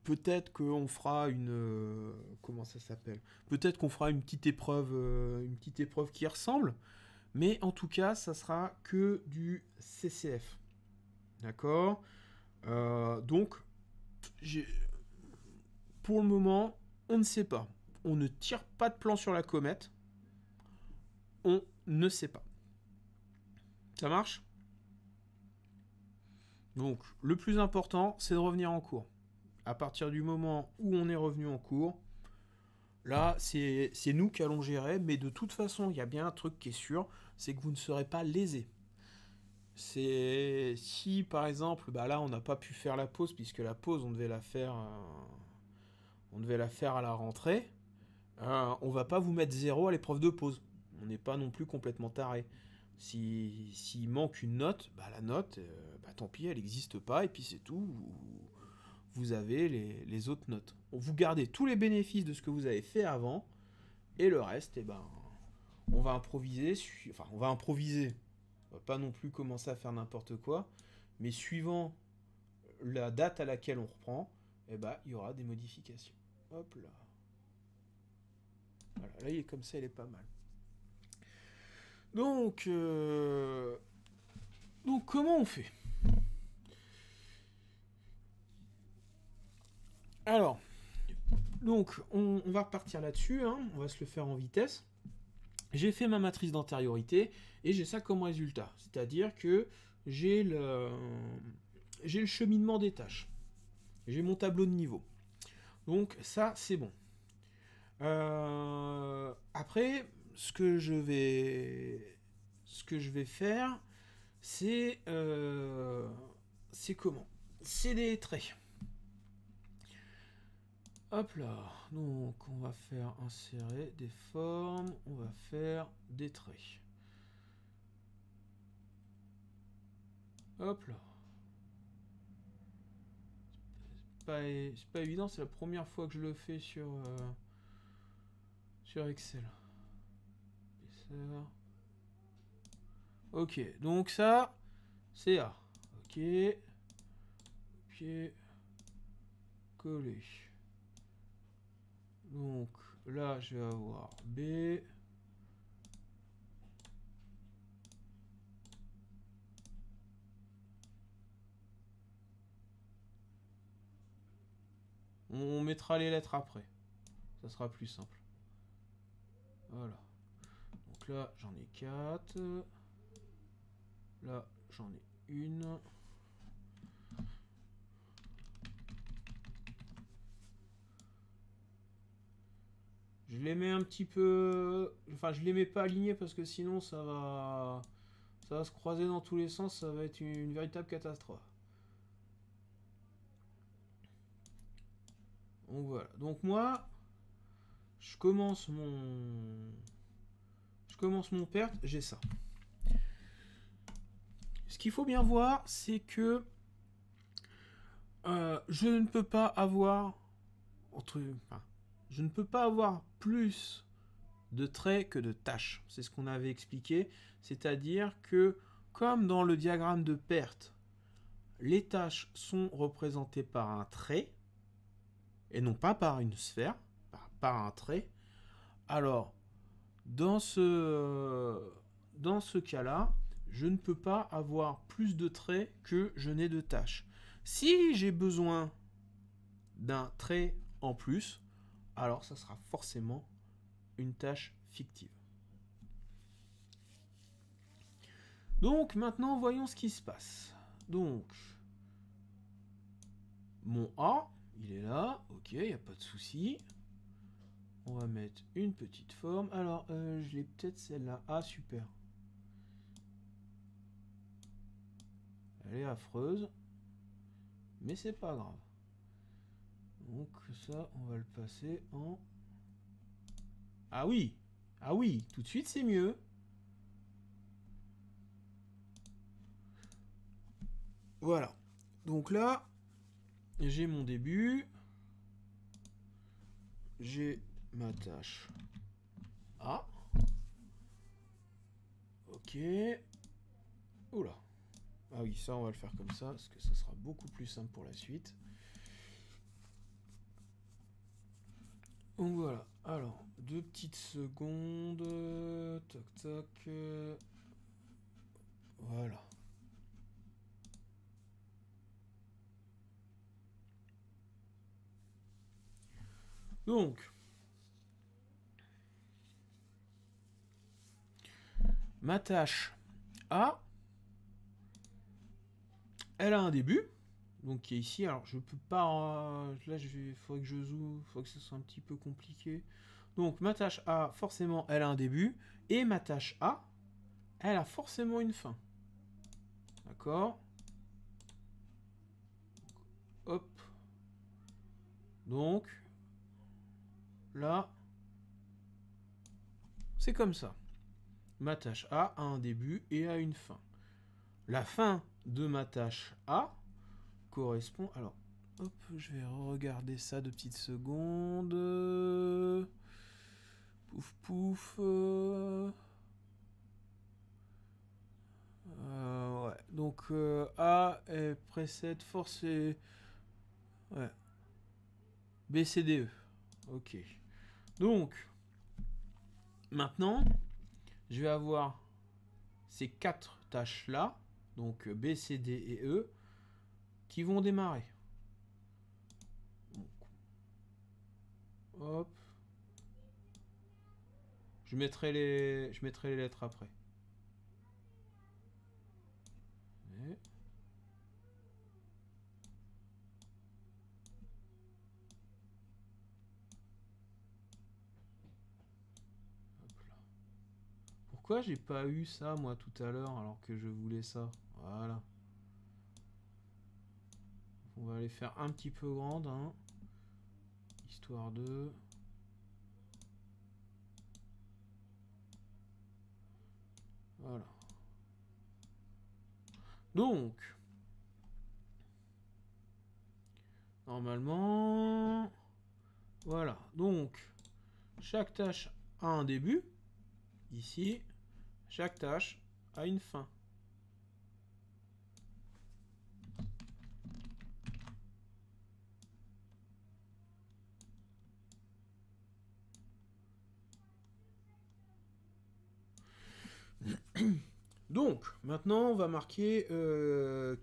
Peut-être qu'on fera une... comment ça s'appelle? Peut-être qu'on fera une petite épreuve qui ressemble. Mais en tout cas, ça sera que du CCF. D'accord? Donc, pour le moment, on ne sait pas. On ne tire pas de plan sur la comète. On ne sait pas. Ça marche? Donc, le plus important, c'est de revenir en cours. À partir du moment où on est revenu en cours, là, c'est nous qui allons gérer, mais de toute façon, il y a bien un truc qui est sûr, c'est que vous ne serez pas lésés. C'est si, par exemple, bah là, on n'a pas pu faire la pause, puisque la pause, on devait la faire à la rentrée, on va pas vous mettre 0 à l'épreuve de pause. On n'est pas non plus complètement taré. S'il manque une note, bah la note, tant pis, elle n'existe pas, et puis c'est tout. Vous avez les autres notes. Vous gardez tous les bénéfices de ce que vous avez fait avant, et le reste, on va improviser. Enfin, on va improviser. On va pas non plus commencer à faire n'importe quoi, mais suivant la date à laquelle on reprend, il y aura des modifications. Hop là. Voilà, là, il est comme ça, il est pas mal. Donc, comment on fait? Alors, donc, on va repartir là-dessus, hein. On va se le faire en vitesse. J'ai fait ma matrice d'antériorité et j'ai ça comme résultat. C'est-à-dire que j'ai le cheminement des tâches. J'ai mon tableau de niveau. Donc ça, c'est bon. Après, ce que je vais faire, c'est comment? C'est des traits. Hop là, donc on va faire insérer des formes, on va faire des traits. Hop là. C'est pas évident, c'est la première fois que je le fais sur Excel. Ok, donc ça, c'est A. Ok. Copier. Coller. Donc là, je vais avoir B. On mettra les lettres après. Ça sera plus simple. Voilà. Donc là, j'en ai 4. Là, j'en ai une. Je les mets un petit peu... Enfin, je les mets pas alignés parce que sinon, ça va se croiser dans tous les sens. Ça va être une véritable catastrophe. Donc voilà. Donc moi, je commence mon PERT, j'ai ça. Ce qu'il faut bien voir, c'est que je ne peux pas avoir je ne peux pas avoir plus de traits que de tâches. C'est ce qu'on avait expliqué. C'est-à-dire que, comme dans le diagramme de PERT, les tâches sont représentées par un trait, et non pas par une sphère, par un trait. Alors, dans ce cas-là, je ne peux pas avoir plus de traits que je n'ai de tâches. Si j'ai besoin d'un trait en plus, alors ça sera forcément une tâche fictive. Donc maintenant, voyons ce qui se passe. Donc, mon A, il est là, ok, il n'y a pas de souci. On va mettre une petite forme. Alors, je l'ai peut-être celle-là. Ah, super. Elle est affreuse. Mais c'est pas grave. Donc ça, on va le passer en... Ah oui! Ah oui, tout de suite c'est mieux. Voilà. Donc là, j'ai mon début. J'ai ma tâche A. Ok. Oula. Ah oui, ça on va le faire comme ça, parce que ça sera beaucoup plus simple pour la suite. Donc voilà. Alors, 2 petites secondes. Toc toc. Voilà. Donc, ma tâche A, elle a un début, donc qui est ici. Alors, je peux pas... là, il faudrait que je zoome, il faudrait que ce soit un petit peu compliqué. Donc, ma tâche A, forcément, elle a un début, et ma tâche A, elle a forcément une fin. D'accord? Hop. Donc, là, c'est comme ça. Ma tâche A a un début et a une fin. La fin de ma tâche A correspond... Alors, hop, je vais regarder ça 2 petites secondes. Pouf, pouf. Ouais, donc A précède force et... Ouais. B, C, D, E. Ok. Donc, maintenant, je vais avoir ces 4 tâches-là, donc B, C, D et E, qui vont démarrer. Donc, Hop. Je mettrai les lettres après. Et... Pourquoi j'ai pas eu ça moi tout à l'heure alors que je voulais ça? Voilà. On va les faire un petit peu grandes, hein. Histoire de... Voilà. Donc, normalement, voilà. Donc, chaque tâche a un début. Ici, chaque tâche a une fin. Donc, maintenant, on va marquer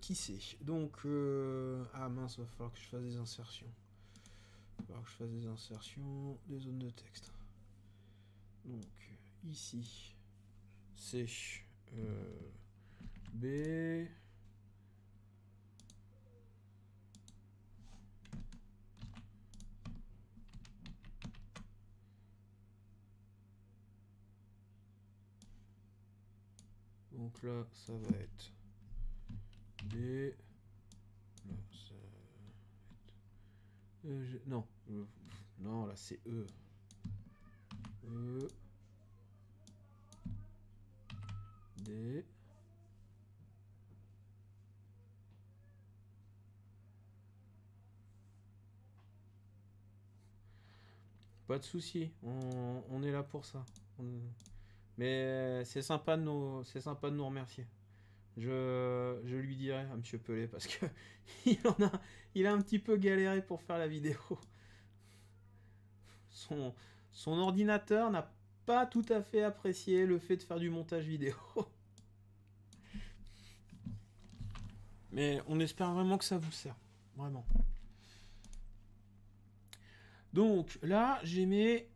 qui c'est. Donc, ah mince, il va falloir que je fasse des insertions. Il va falloir que je fasse des insertions des zones de texte. Donc, ici, c'est B. Donc là, ça va être D. Là, ça va être... non. Non, là, c'est E. E. D. Pas de souci, on est là pour ça. Mais c'est sympa de nous remercier. Je lui dirai à Monsieur Pelé parce que il a un petit peu galéré pour faire la vidéo. Son ordinateur n'a pas tout à fait apprécié le fait de faire du montage vidéo. Mais on espère vraiment que ça vous sert. Vraiment. Donc là, j'ai mes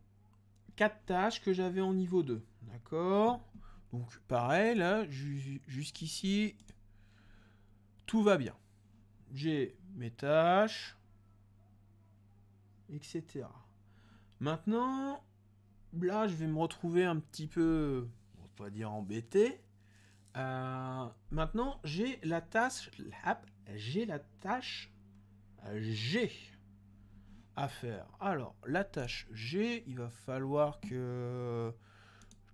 4 tâches que j'avais en niveau 2. D'accord? Donc pareil, là, jusqu'ici, tout va bien. J'ai mes tâches, etc. Maintenant, là, je vais me retrouver un petit peu, on va pas dire embêté. Maintenant, j'ai la tâche G à faire. Alors, la tâche G, il va falloir que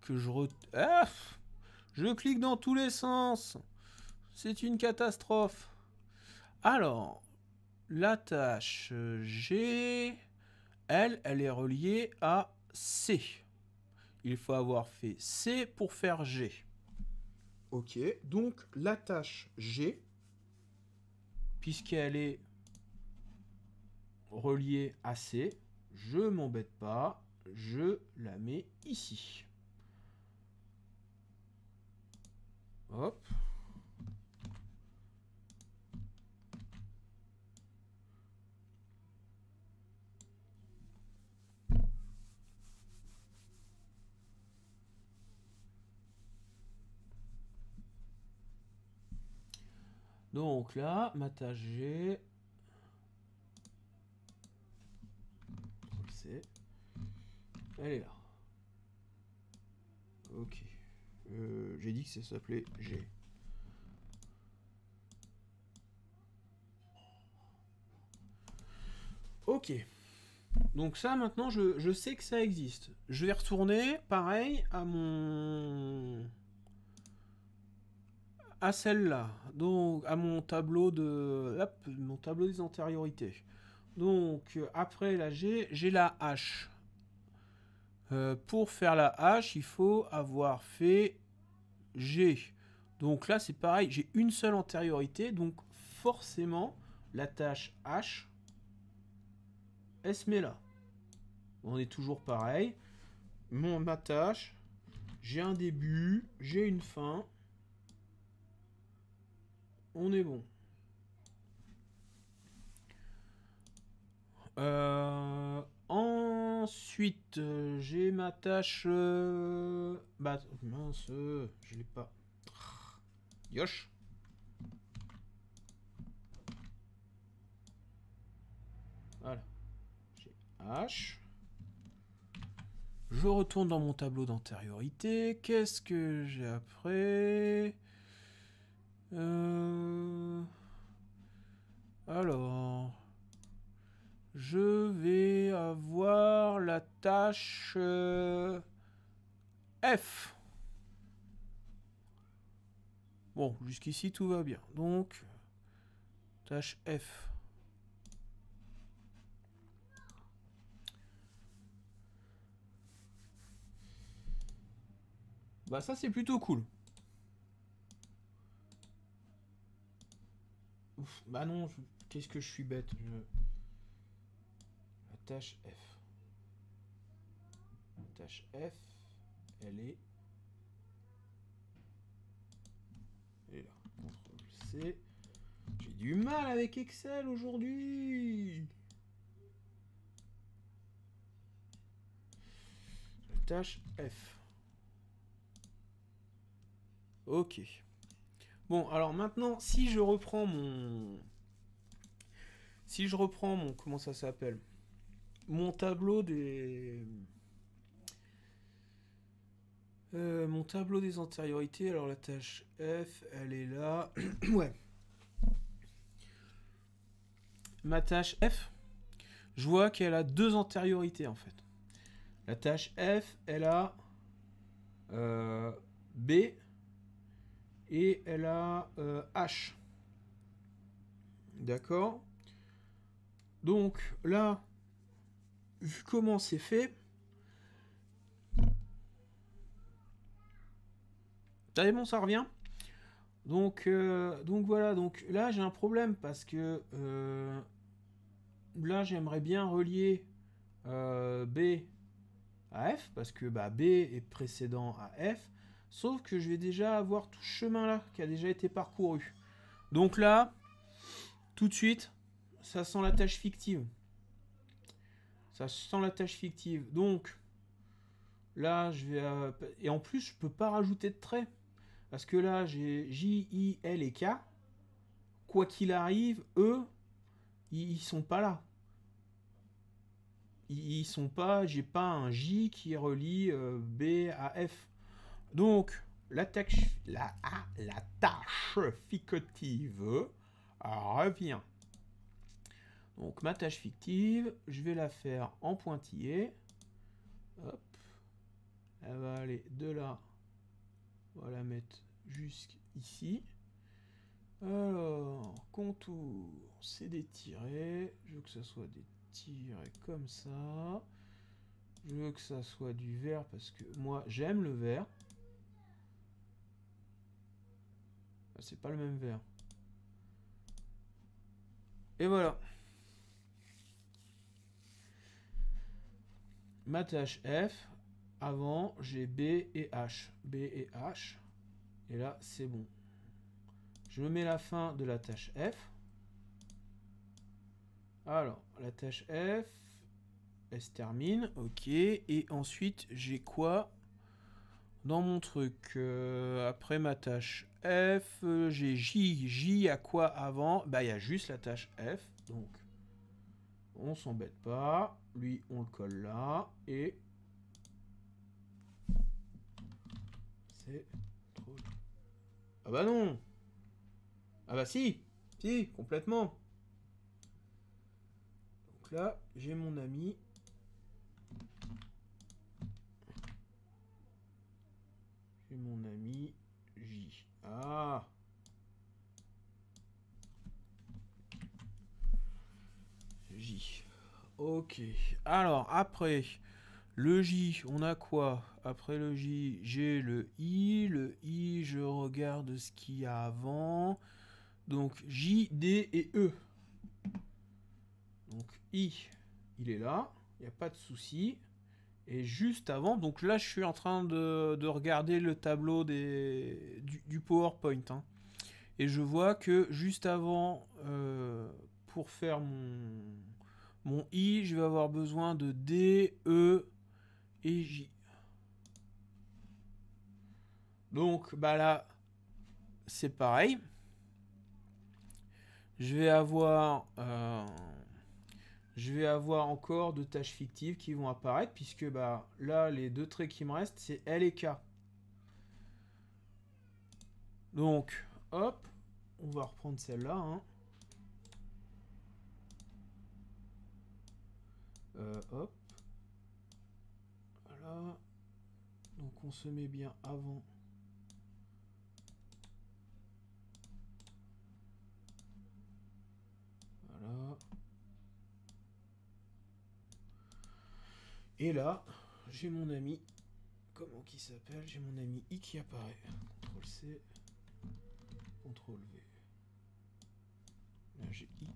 je clique dans tous les sens. C'est une catastrophe. Alors, la tâche G, elle est reliée à C. Il faut avoir fait C pour faire G. Ok, donc la tâche G, puisqu'elle est reliée à C, je m'embête pas, je la mets ici. Hop. Donc là, ma tâche G, on le sait, elle est là. Ok. J'ai dit que ça s'appelait G. Ok. Donc ça, maintenant, je sais que ça existe. Je vais retourner, pareil, à celle-là. Donc, à mon tableau de... Hop, mon tableau des antériorités. Donc, après la G, j'ai la H. Pour faire la H, il faut avoir fait G. Donc là, c'est pareil, j'ai une seule antériorité, donc forcément, la tâche H, elle se met là. On est toujours pareil. Ma tâche, j'ai un début, j'ai une fin. On est bon. ensuite, j'ai ma tâche... Bah, mince, je l'ai pas. Yosh. Voilà. J'ai H. Je retourne dans mon tableau d'antériorité. Qu'est-ce que j'ai après? Alors... Je vais avoir la tâche F. Bon, jusqu'ici tout va bien. Donc, tâche F. Bah ça c'est plutôt cool. Ouf, bah non, qu'est-ce que je suis bête. La tâche F. La tâche F, elle est là. CTRL C. J'ai du mal avec Excel aujourd'hui. La tâche F. Ok. Bon, alors maintenant, si je reprends mon... Comment ça s'appelle? Mon tableau des... mon tableau des antériorités, alors la tâche F, elle est là. Ouais. Ma tâche F, je vois qu'elle a deux antériorités en fait. La tâche F, elle a B et elle a H. D'accord? Donc là, vu comment c'est fait, t'as bon, ça revient. Donc voilà, donc là j'ai un problème parce que là j'aimerais bien relier B à F, parce que bah, B est précédent à F, sauf que je vais déjà avoir tout ce chemin-là qui a déjà été parcouru. Donc là, tout de suite, ça sent la tâche fictive. Ça sent la tâche fictive. Donc, là, je vais... et en plus, je peux pas rajouter de traits. Parce que là, j'ai J, I, L et K. Quoi qu'il arrive, eux, ils sont pas là. Ils sont pas... J'ai pas un J qui relie B à F. Donc, la tâche fictive revient. Donc, ma tâche fictive, je vais la faire en pointillé. Hop. Elle va aller de là. On va la mettre jusqu'ici. Alors, contour, c'est des tirets. Je veux que ça soit des tirets comme ça. Je veux que ça soit du vert parce que moi, j'aime le vert. C'est pas le même vert. Et voilà. Ma tâche F. Avant, j'ai B et H. B et H. Et là, c'est bon. Je me mets la fin de la tâche F. Alors, la tâche F, elle se termine. Ok. Et ensuite, j'ai quoi dans mon truc? Après ma tâche F, j'ai J. J à quoi avant? Bah, il y a juste la tâche F. Donc, on s'embête pas. Lui, on le colle là. Et... c'est trop... Ah bah non! Ah bah si! Si, complètement! Donc là, j'ai mon ami. J'ai mon ami J. Ah! J. Ok. Alors, après le J, on a quoi? Après le J, j'ai le I. Le I, je regarde ce qu'il y a avant. Donc, J, D et E. Donc, I, il est là. Il n'y a pas de souci. Et juste avant, donc là, je suis en train de regarder le tableau du PowerPoint. Hein. Et je vois que juste avant, pour faire Mon I, je vais avoir besoin de D, E et J. Donc, bah là, c'est pareil. Je vais avoir encore deux tâches fictives qui vont apparaître, puisque bah, là, les deux traits qui me restent, c'est L et K. Donc, hop, on va reprendre celle-là. Hein. Hop. Voilà. Donc, on se met bien avant. Voilà. Et là, j'ai mon ami, comment qui s'appelle? J'ai mon ami I qui apparaît. CTRL C, CTRL V. Là, j'ai I.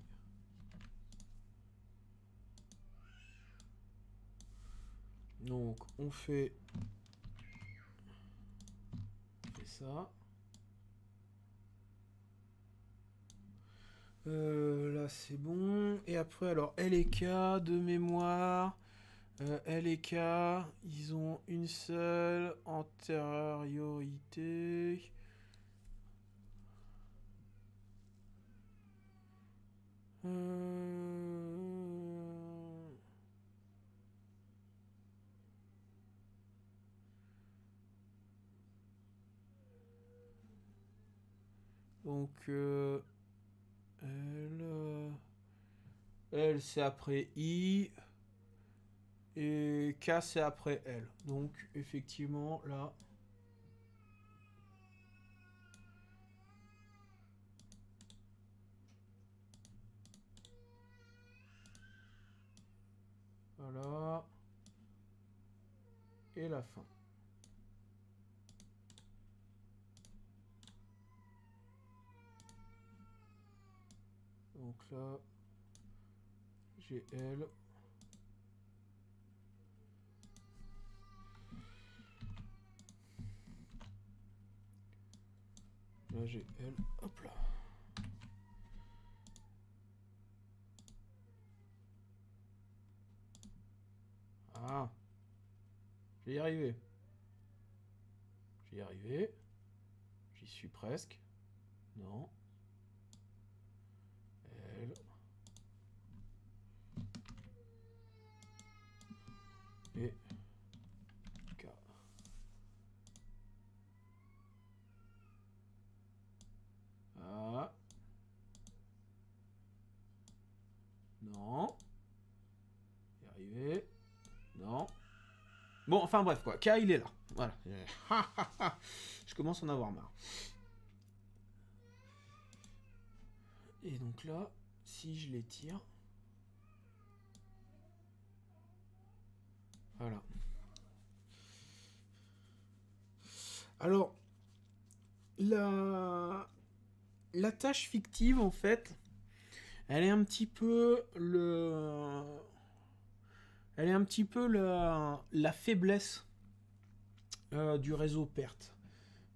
Donc, on fait ça. Là, c'est bon. Et après, alors, L et K de mémoire. L et K, ils ont une seule antériorité. Donc, L c'est après I. Et K c'est après L. Donc, effectivement, là. Voilà. Et la fin. Donc là, j'ai L. Là, j'ai L. Hop là. Ah. Je vais y arriver. J'y arrivé. J'y suis presque. Non. L. Et K. Ah. Non. Y arriver. Non. Bon, enfin bref, quoi. K, il est là. Voilà. Je commence à en avoir marre. Et donc là, si je les tire... Voilà. Alors, la tâche fictive, en fait, elle est un petit peu elle est un petit peu la faiblesse du réseau perte.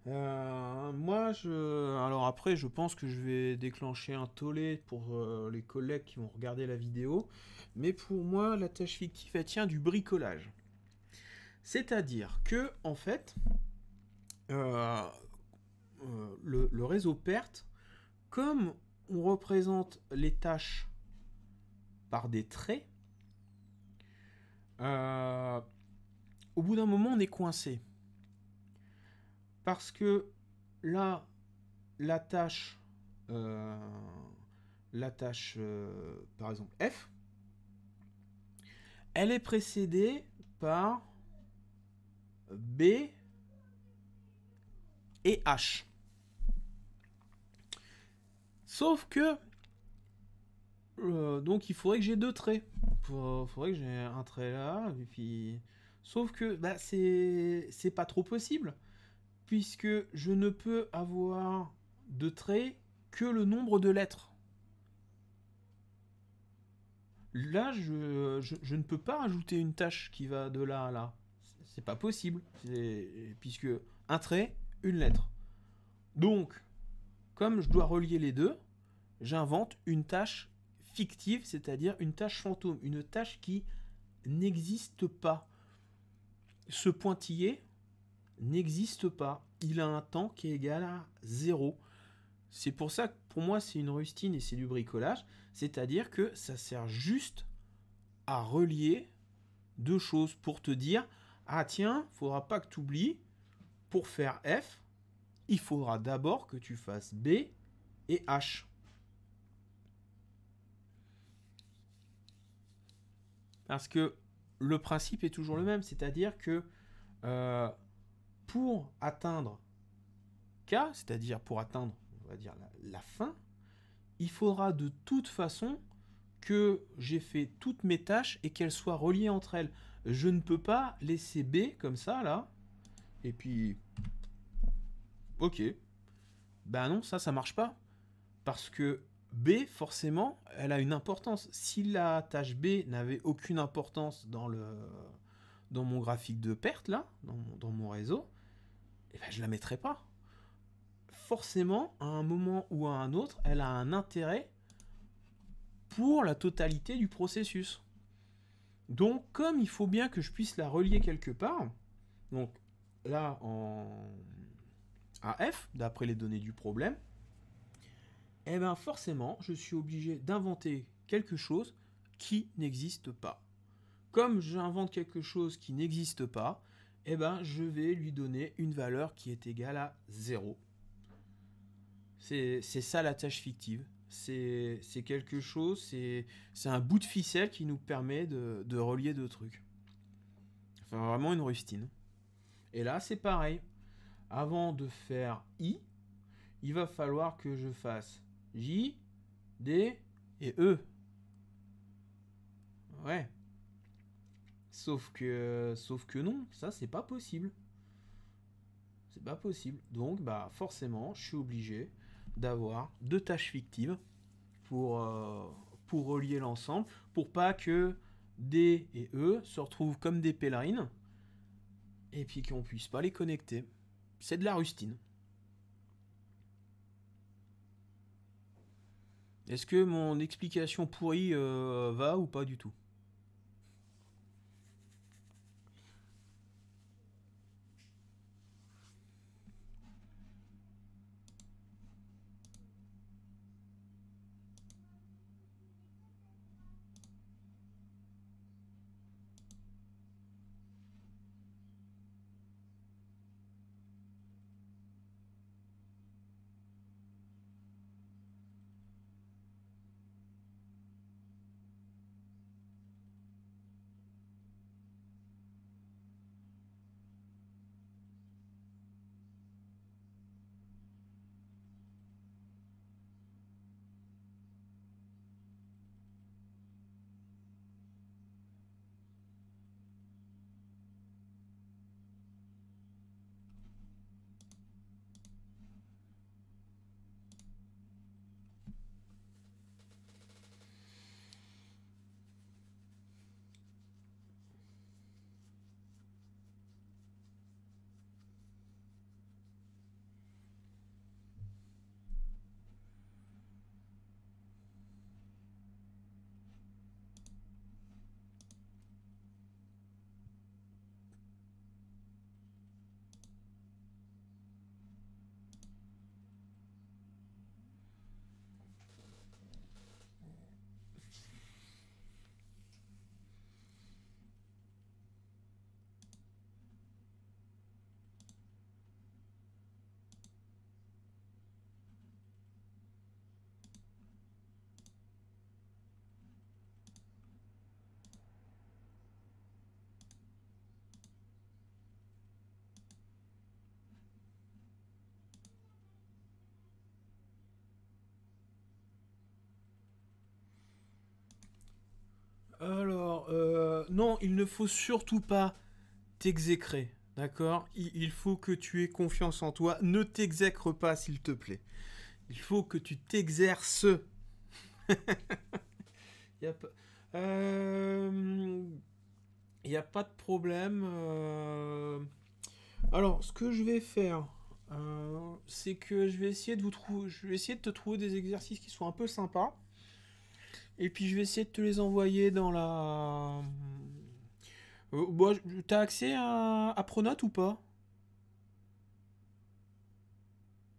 Moi, alors après, je pense que je vais déclencher un tollé pour les collègues qui vont regarder la vidéo. Mais pour moi, la tâche fictive, elle tient du bricolage. C'est-à-dire que, en fait, le réseau perte, comme on représente les tâches par des traits, au bout d'un moment, on est coincé. Parce que là, la tâche, par exemple, F, elle est précédée par B et H. Sauf que, donc il faudrait que j'ai deux traits. Il faudrait que j'ai un trait là, et puis... Sauf que bah, c'est pas trop possible, puisque je ne peux avoir de traits que le nombre de lettres. Là, je ne peux pas rajouter une tâche qui va de là à là. C'est pas possible, puisque un trait, une lettre. Donc, comme je dois relier les deux, j'invente une tâche fictive, c'est-à-dire une tâche fantôme, une tâche qui n'existe pas. Ce pointillé n'existe pas. Il a un temps qui est égal à 0. C'est pour ça que pour moi c'est une rustine et c'est du bricolage, c'est-à-dire que ça sert juste à relier deux choses pour te dire ah tiens, faudra pas que tu oublies, pour faire F, il faudra d'abord que tu fasses B et H. Parce que le principe est toujours le même, c'est-à-dire que pour atteindre K, c'est-à-dire pour atteindre, on va dire, la fin, il faudra de toute façon que j'ai fait toutes mes tâches et qu'elles soient reliées entre elles. Je ne peux pas laisser B comme ça, là, et puis... Ok. Ben non, ça marche pas. Parce que B, forcément, elle a une importance. Si la tâche B n'avait aucune importance dans mon graphique de perte, là, dans mon réseau, eh ben, je la mettrais pas. Forcément, à un moment ou à un autre, elle a un intérêt pour la totalité du processus. Donc, comme il faut bien que je puisse la relier quelque part, donc là, à F, d'après les données du problème, eh bien forcément, je suis obligé d'inventer quelque chose qui n'existe pas. Comme j'invente quelque chose qui n'existe pas, eh ben, je vais lui donner une valeur qui est égale à 0. C'est ça la tâche fictive. C'est quelque chose, c'est un bout de ficelle qui nous permet de relier deux trucs. Enfin, vraiment une rustine. Et là, c'est pareil. Avant de faire I, il va falloir que je fasse J, D et E. Ouais. Sauf que non, ça c'est pas possible. C'est pas possible. Donc bah forcément, je suis obligé d'avoir deux tâches fictives pour relier l'ensemble, pour pas que D et E se retrouvent comme des pèlerines et puis qu'on puisse pas les connecter. C'est de la rustine. Est-ce que mon explication pourrie va ou pas du tout? Alors, non, il ne faut surtout pas t'exécrer, d'accord? Il faut que tu aies confiance en toi. Ne t'exècre pas, s'il te plaît. Il faut que tu t'exerces. Il n'y a, y a pas de problème. Alors, ce que je vais faire, c'est que je vais essayer de te trouver des exercices qui soient un peu sympas. Et puis je vais essayer de te les envoyer dans la... Bon, t'as accès à Pronote ou pas?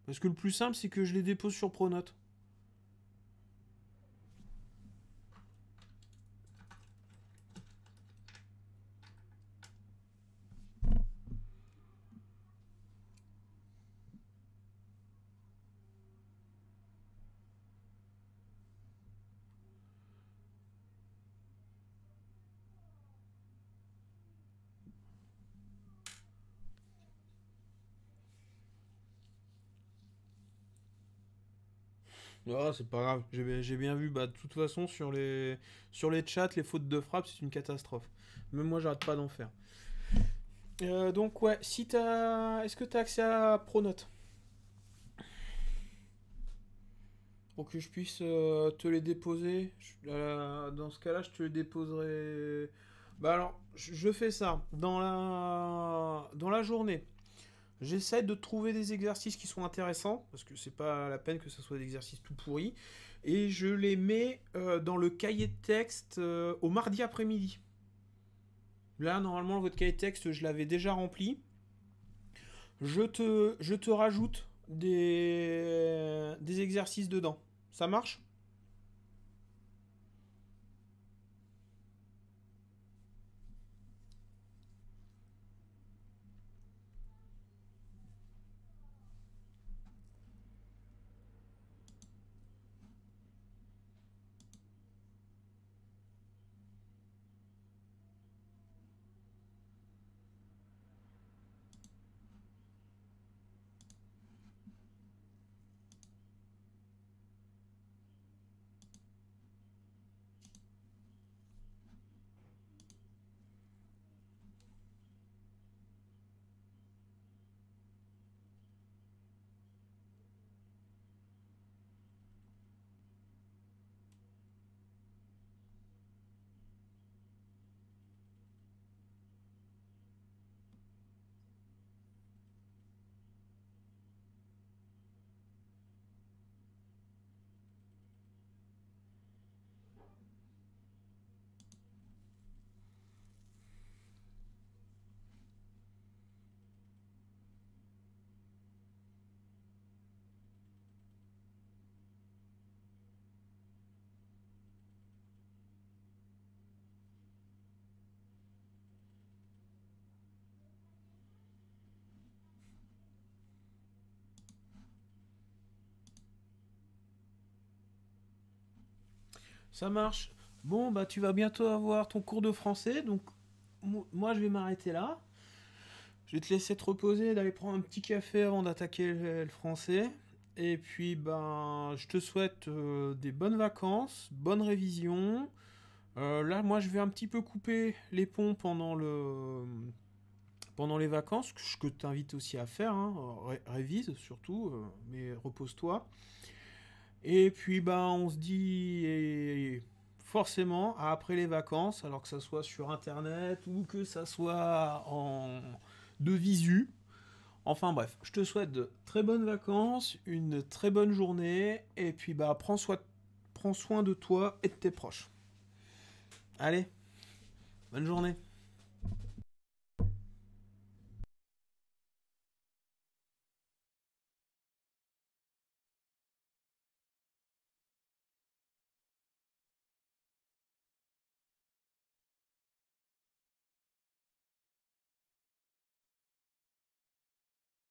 Parce que le plus simple, c'est que je les dépose sur Pronote. Ah, c'est pas grave, j'ai bien vu. Bah, de toute façon, sur les chats, les fautes de frappe, c'est une catastrophe. Même moi, j'arrête pas d'en faire. Donc, ouais, si t'as. Est-ce que t'as accès à Pronote? Pour que je puisse te les déposer. Dans ce cas-là, je te les déposerai. Bah, alors, je fais ça. Dans la journée, j'essaie de trouver des exercices qui sont intéressants, parce que c'est pas la peine que ce soit des exercices tout pourris. Et je les mets dans le cahier de texte au mardi après-midi. Là, normalement, votre cahier de texte, je l'avais déjà rempli. Je te rajoute des exercices dedans. Ça marche? Ça marche. Bon, bah tu vas bientôt avoir ton cours de français, donc moi je vais m'arrêter là. Je vais te laisser te reposer, d'aller prendre un petit café avant d'attaquer le français. Et puis, ben, je te souhaite des bonnes vacances, bonne révision. Là, moi, je vais un petit peu couper les ponts pendant les vacances, que je t'invite aussi à faire. Hein. Révise surtout, mais repose-toi. Et puis, ben, on se dit forcément après les vacances, alors que ça soit sur Internet ou que ça soit de visu. Enfin bref, je te souhaite de très bonnes vacances, une très bonne journée, et puis bah prends soin de toi et de tes proches. Allez, bonne journée.